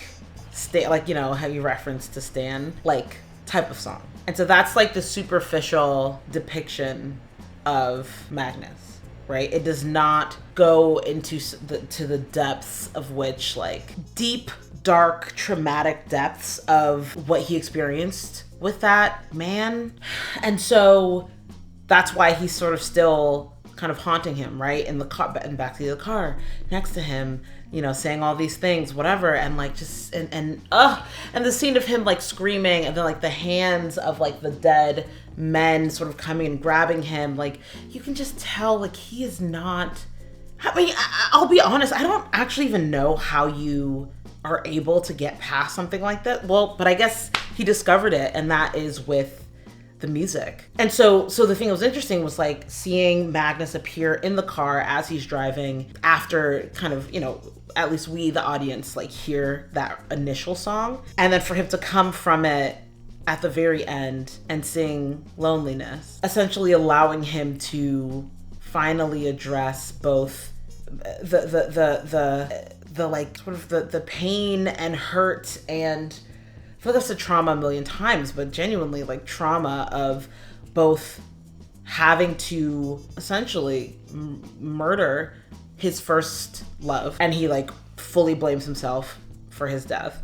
like, you know, how you referenced to Stan, like, type of song. And so that's like the superficial depiction of Magnus, right? It does not go into the depths of which, like, deep, dark, traumatic depths of what he experienced with that man. And so that's why he's sort of still kind of haunting him, right? In the car, in backseat of the car, next to him, you know, saying all these things, whatever, and like just and the scene of him like screaming, and then like the hands of like the dead men sort of coming and grabbing him, like you can just tell like he is not. I mean, I'll be honest, I don't actually even know how you are able to get past something like that. Well, but I guess he discovered it, and that is with the music. And so the thing that was interesting was like seeing Magnus appear in the car as he's driving after kind of, you know, at least we, the audience, like hear that initial song. And then for him to come from it at the very end and sing Loneliness, essentially allowing him to finally address both the like sort of the pain and hurt, and I feel like that's a trauma a million times, but genuinely like trauma of both having to essentially murder his first love, and he like fully blames himself for his death,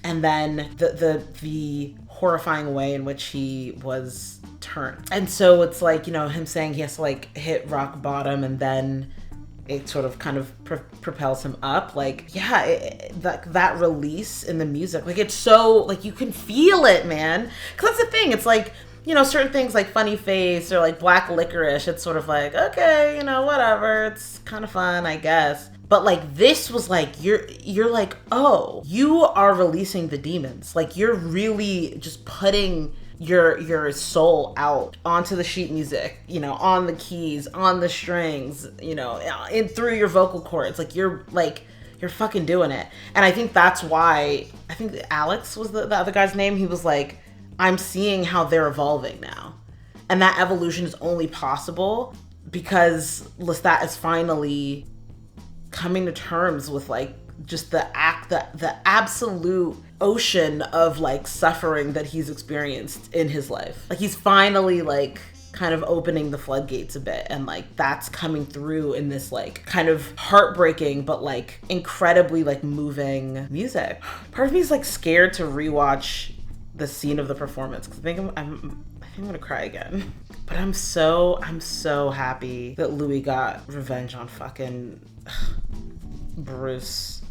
and then the horrifying way in which he was turned. And so it's like, you know, him saying he has to like hit rock bottom, and then it sort of kind of propels him up. Like, yeah, that release in the music, like it's so, like you can feel it, man. Cause that's the thing, it's like, you know, certain things like Funny Face or like Black Licorice, it's sort of like, okay, you know, whatever, it's kind of fun, I guess. But like this was like, you're like, oh, you are releasing the demons. Like you're really just putting your soul out onto the sheet music, you know, on the keys, on the strings, you know, in through your vocal cords. Like you're fucking doing it. And I think that's why, I think Alex was the other guy's name. He was like, I'm seeing how they're evolving now. And that evolution is only possible because Lestat is finally coming to terms with like just the absolute ocean of like suffering that he's experienced in his life. Like he's finally like kind of opening the floodgates a bit, and like that's coming through in this like kind of heartbreaking but like incredibly like moving music. Part of me is like scared to rewatch the scene of the performance because I think I'm gonna cry again. But I'm so happy that Louis got revenge on fucking Bruce.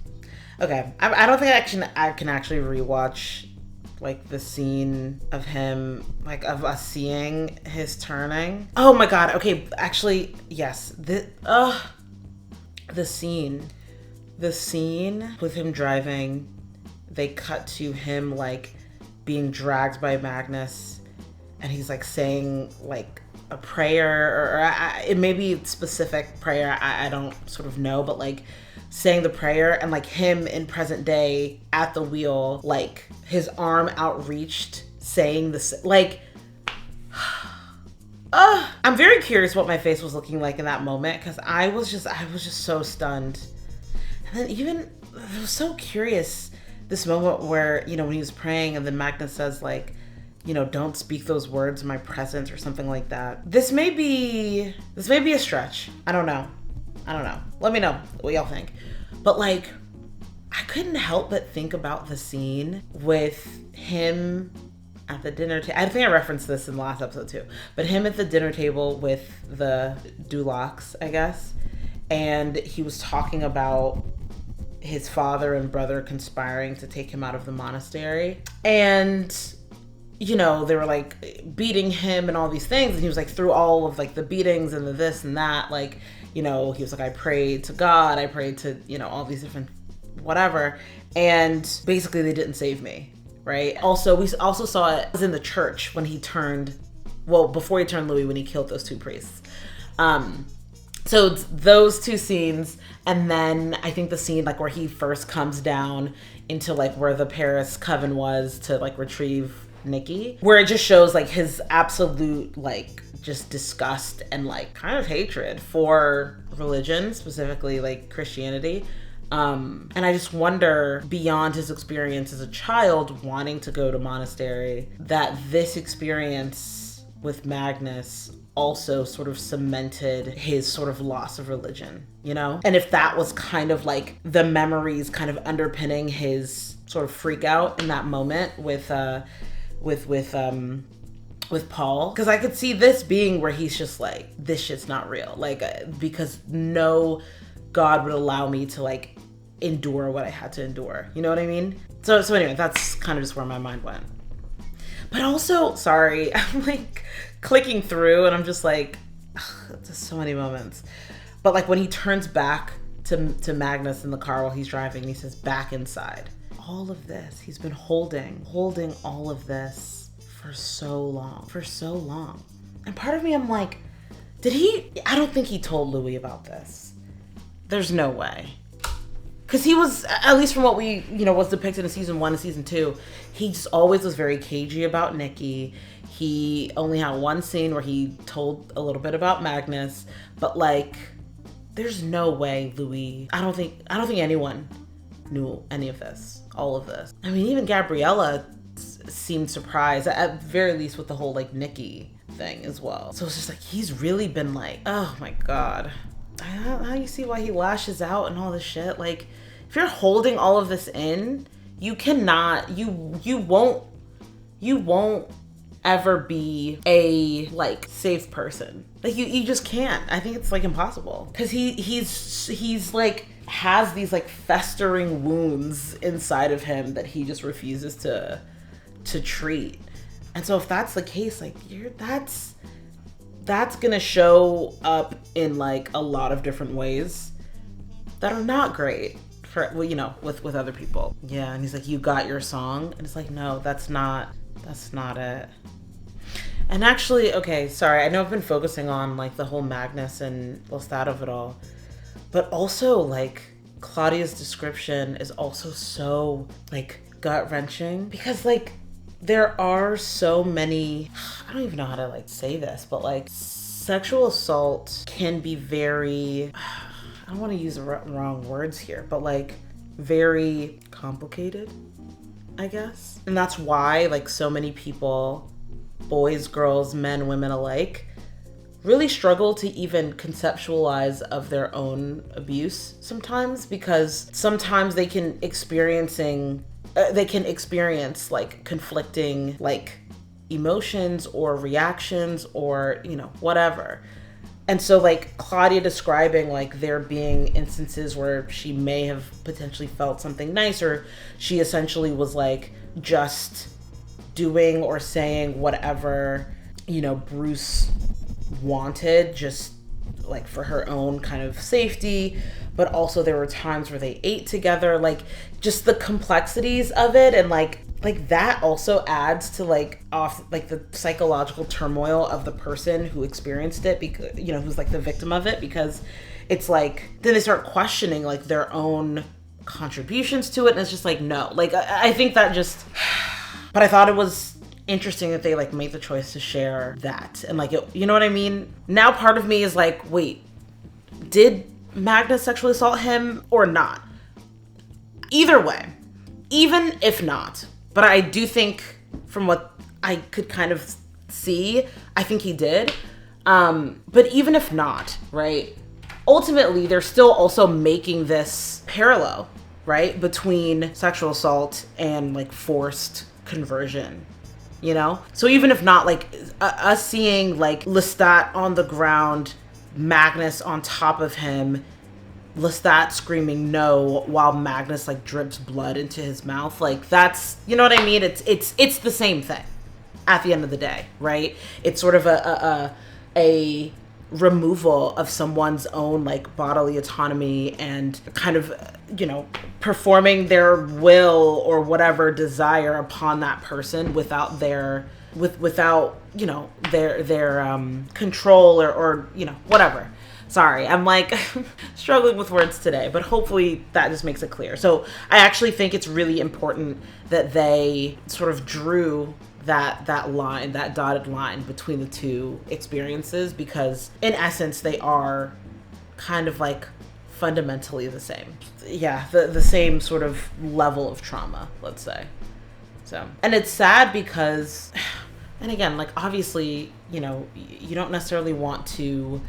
Okay, I don't think I can actually rewatch like the scene of him, like of us seeing his turning. Oh my God. Okay. Actually, yes. The scene with him driving, they cut to him like being dragged by Magnus, and he's like saying like a prayer, or it may be a specific prayer, I don't sort of know, but like saying the prayer, and like him in present day at the wheel, like his arm outreached saying this, like I'm very curious what my face was looking like in that moment, because I was just so stunned. And then even I was so curious this moment where, you know, when he was praying and then Magnus says like, you know, don't speak those words in my presence or something like that. This may be a stretch. I don't know. Let me know what y'all think. But like, I couldn't help but think about the scene with him at the dinner table. I think I referenced this in the last episode too, but him at the dinner table with the Dulaks, I guess. And he was talking about his father and brother conspiring to take him out of the monastery. And, you know, they were like beating him and all these things. And he was like, through all of like the beatings and the this and that, like, you know, he was like, I prayed to God, I prayed to, you know, all these different whatever. And basically they didn't save me, right? Also, we also saw it in the church when he turned, well, before he turned Louis, when he killed those two priests. So it's those two scenes, and then I think the scene like where he first comes down into like where the Paris coven was to like retrieve Nikki, where it just shows like his absolute like just disgust and like kind of hatred for religion, specifically like Christianity. And I just wonder, beyond his experience as a child wanting to go to monastery, that this experience with Magnus also sort of cemented his sort of loss of religion, you know? And if that was kind of like the memories kind of underpinning his sort of freak out in that moment with Paul, because I could see this being where he's just like, this shit's not real, like because no God would allow me to like endure what I had to endure, you know what I mean? So anyway, that's kind of just where my mind went. But also, sorry, I'm like clicking through and I'm just like, there's so many moments. But like when he turns back to Magnus in the car while he's driving, he says, back inside. All of this, he's been holding all of this for so long. And part of me, I'm like, I don't think he told Louis about this. There's no way. Because he was, at least from what we, you know, was depicted in season 1 and season 2, he just always was very cagey about Nikki. He only had one scene where he told a little bit about Magnus, but like, there's no way Louis, I don't think anyone knew any of this, all of this. I mean, even Gabriella seemed surprised, at very least with the whole like Nikki thing as well. So it's just like, he's really been like, oh my God. How you see why he lashes out and all this shit? Like, if you're holding all of this in, you cannot, you won't ever be a like safe person. Like you just can't. I think it's like impossible, because he's like has these like festering wounds inside of him that he just refuses to treat. And so if that's the case, like that's gonna show up in like a lot of different ways that are not great for, well, you know, with other people. Yeah, and he's like, you got your song? And it's like, no, that's not it. And actually, okay, sorry, I know I've been focusing on like the whole Magnus and Lestat of it all, but also like Claudia's description is also so like gut-wrenching, because like there are so many, I don't even know how to like say this, but like sexual assault can be very, I don't want to use the wrong words here, but like very complicated, I guess. And that's why like so many people, boys, girls, men, women alike, really struggle to even conceptualize of their own abuse sometimes, because sometimes they can experience like conflicting like emotions or reactions or, you know, whatever. And so like Claudia describing like there being instances where she may have potentially felt something nice, or she essentially was like just doing or saying whatever, you know, Bruce wanted, just like for her own kind of safety. But also there were times where they ate together, like just the complexities of it, and like that also adds to like the psychological turmoil of the person who experienced it, because, you know, who's like the victim of it, because it's like then they start questioning like their own contributions to it, and it's just like, no, like I think that just but I thought it was interesting that they like made the choice to share that, and like it, you know what I mean? Now part of me is like, wait, did Magnus sexually assault him or not? Either way, even if not, but I do think from what I could kind of see, I think he did. But even if not, right? Ultimately, they're still also making this parallel, right, between sexual assault and like forced conversion, you know? So even if not, like us seeing like Lestat on the ground, Magnus on top of him, Lestat screaming no while Magnus like drips blood into his mouth, like that's, you know what I mean? It's the same thing at the end of the day, right? It's sort of a removal of someone's own like bodily autonomy and kind of, you know, performing their will or whatever desire upon that person without their without, you know, their control or you know, whatever. Sorry, I'm like struggling with words today, but hopefully that just makes it clear. So I actually think it's really important that they sort of drew that line, that dotted line between the two experiences, because in essence they are kind of like fundamentally the same. Yeah, the same sort of level of trauma, let's say. So, and it's sad because, and again, like obviously, you know, you don't necessarily want to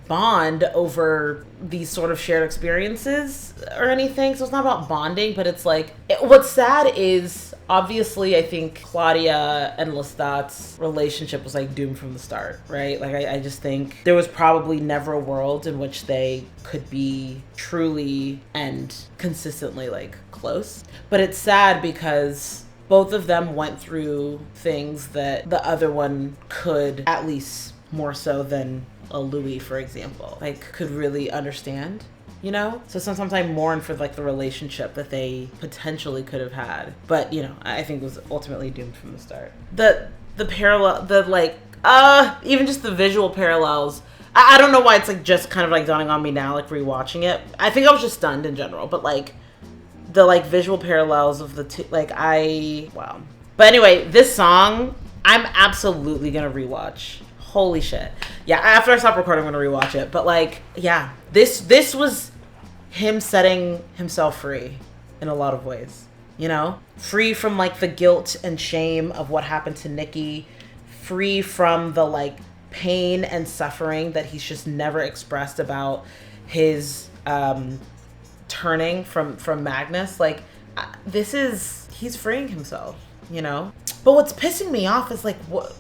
bond over these sort of shared experiences or anything, so it's not about bonding, but it's like what's sad is obviously I think Claudia and Lestat's relationship was like doomed from the start, right? Like I just think there was probably never a world in which they could be truly and consistently like close. But it's sad because both of them went through things that the other one could, at least more so than a Louis, for example, like could really understand, you know? So sometimes I mourn for like the relationship that they potentially could have had, but you know, I think it was ultimately doomed from the start. The parallel, the like, even just the visual parallels, I don't know why it's like just kind of like dawning on me now, like rewatching it. I think I was just stunned in general, but like the like visual parallels of the two, like wow. But anyway, this song, I'm absolutely gonna rewatch. Holy shit. Yeah, after I stop recording, I'm gonna rewatch it. But like, yeah, this was him setting himself free in a lot of ways, you know? Free from like the guilt and shame of what happened to Nikki, free from the like pain and suffering that he's just never expressed about his turning from Magnus. Like, he's freeing himself, you know? But what's pissing me off is like,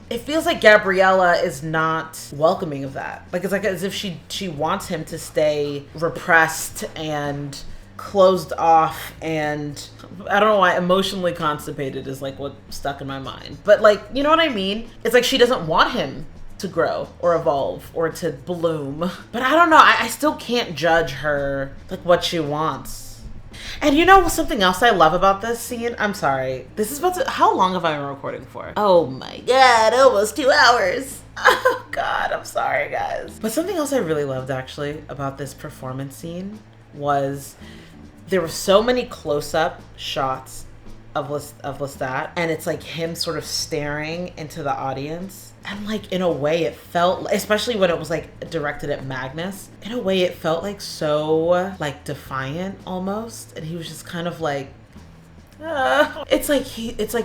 it feels like Gabriella is not welcoming of that. Like, it's like as if she wants him to stay repressed and closed off, and I don't know why emotionally constipated is like what stuck in my mind. But like, you know what I mean? It's like she doesn't want him to grow or evolve or to bloom. But I don't know, I still can't judge her, like what she wants. And you know something else I love about this scene? I'm sorry. This is how long have I been recording for? Oh my god, almost 2 hours. Oh god, I'm sorry guys. But something else I really loved actually about this performance scene was there were so many close-up shots of Lestat, and it's like him sort of staring into the audience. And like in a way it felt, especially when it was like directed at Magnus, in a way it felt like so like defiant almost, and he was just kind of like it's like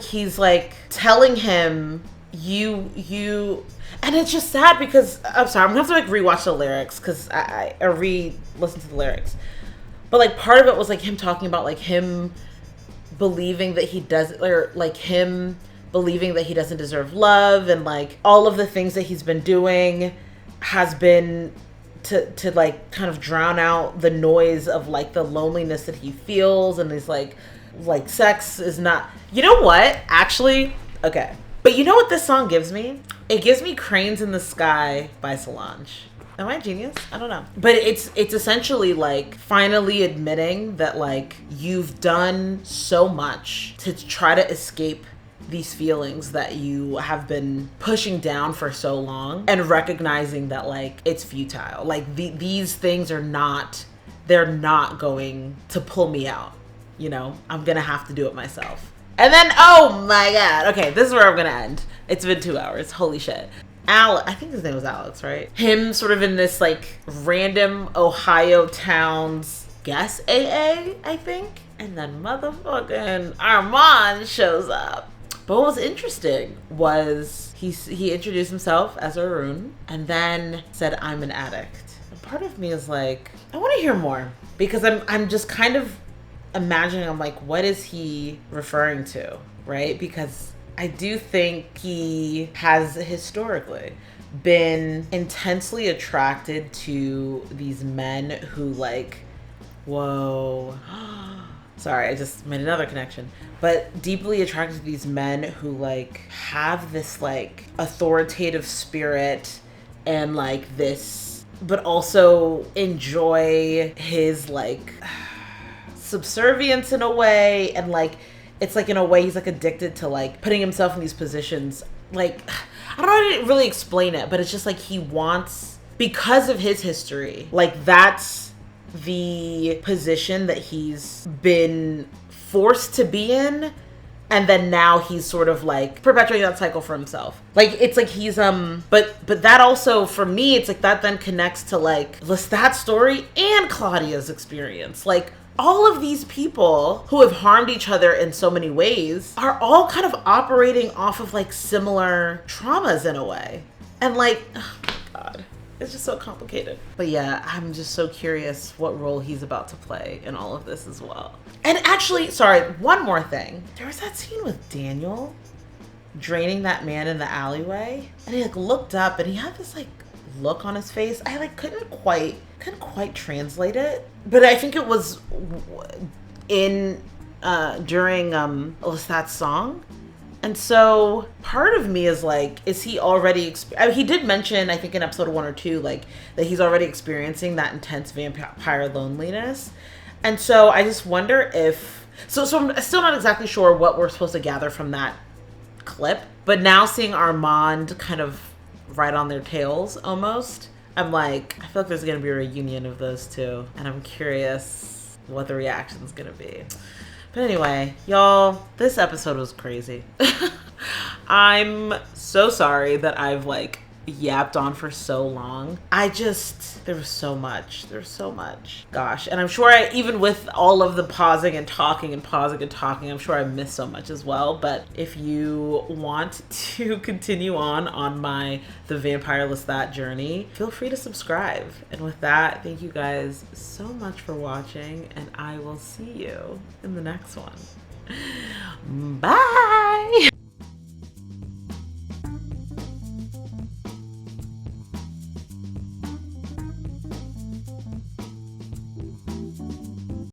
he's like telling him you and it's just sad because I'm sorry, I'm gonna have to like rewatch the lyrics because I re-listen to the lyrics, but like part of it was like him talking about like him believing that he doesn't, or like him believing that he doesn't deserve love, and like all of the things that he's been doing has been to like kind of drown out the noise of like the loneliness that he feels, and he's like sex is not, you know what, actually Okay. But you know what this song gives me? It gives me Cranes in the Sky by Solange. Am I a genius? I don't know. But it's essentially like finally admitting that like you've done so much to try to escape these feelings that you have been pushing down for so long, and recognizing that like it's futile. Like these things are not, they're not going to pull me out. You know, I'm gonna have to do it myself. And then, oh my God. Okay, this is where I'm gonna end. It's been 2 hours. Holy shit. I think his name was Alex, right? Him sort of in this like random Ohio town's guess AA, I think. And then motherfucking Armand shows up. But what was interesting was he introduced himself as Arun and then said, I'm an addict. And part of me is like, I want to hear more, because I'm just kind of imagining, I'm like, what is he referring to, right? Because I do think he has historically been intensely attracted to these men who like, whoa, sorry, I just made another connection, but deeply attracted to these men who like have this like authoritative spirit and like this, but also enjoy his like subservience in a way, and like it's like in a way he's like addicted to like putting himself in these positions. Like I don't know how to really explain it, but it's just like he wants, because of his history, like that's the position that he's been forced to be in, and then now he's sort of like perpetuating that cycle for himself. Like it's like he's but that also for me, it's like that then connects to like Lestat's story and Claudia's experience. Like all of these people who have harmed each other in so many ways are all kind of operating off of like similar traumas in a way. And like, oh my God, it's just so complicated. But yeah, I'm just so curious what role he's about to play in all of this as well. And actually, sorry, one more thing. There was that scene with Daniel draining that man in the alleyway, and he like looked up and he had this like look on his face. I like couldn't quite translate it, but I think it was in during Lestat's song. And so part of me is like, is he already he did mention, I think in episode 1 or 2, like that he's already experiencing that intense vampire loneliness. And so I just wonder if so I'm still not exactly sure what we're supposed to gather from that clip, but now seeing Armand kind of right on their tails almost, I'm like, I feel like there's gonna be a reunion of those two, and I'm curious what the reaction's gonna be. But anyway, y'all, this episode was crazy. I'm so sorry that I've like yapped on for so long. There was so much. Gosh, and I'm sure even with all of the pausing and talking, I'm sure I missed so much as well. But if you want to continue on the Vampire Lestat journey, feel free to subscribe. And with that, thank you guys so much for watching, and I will see you in the next one. Bye!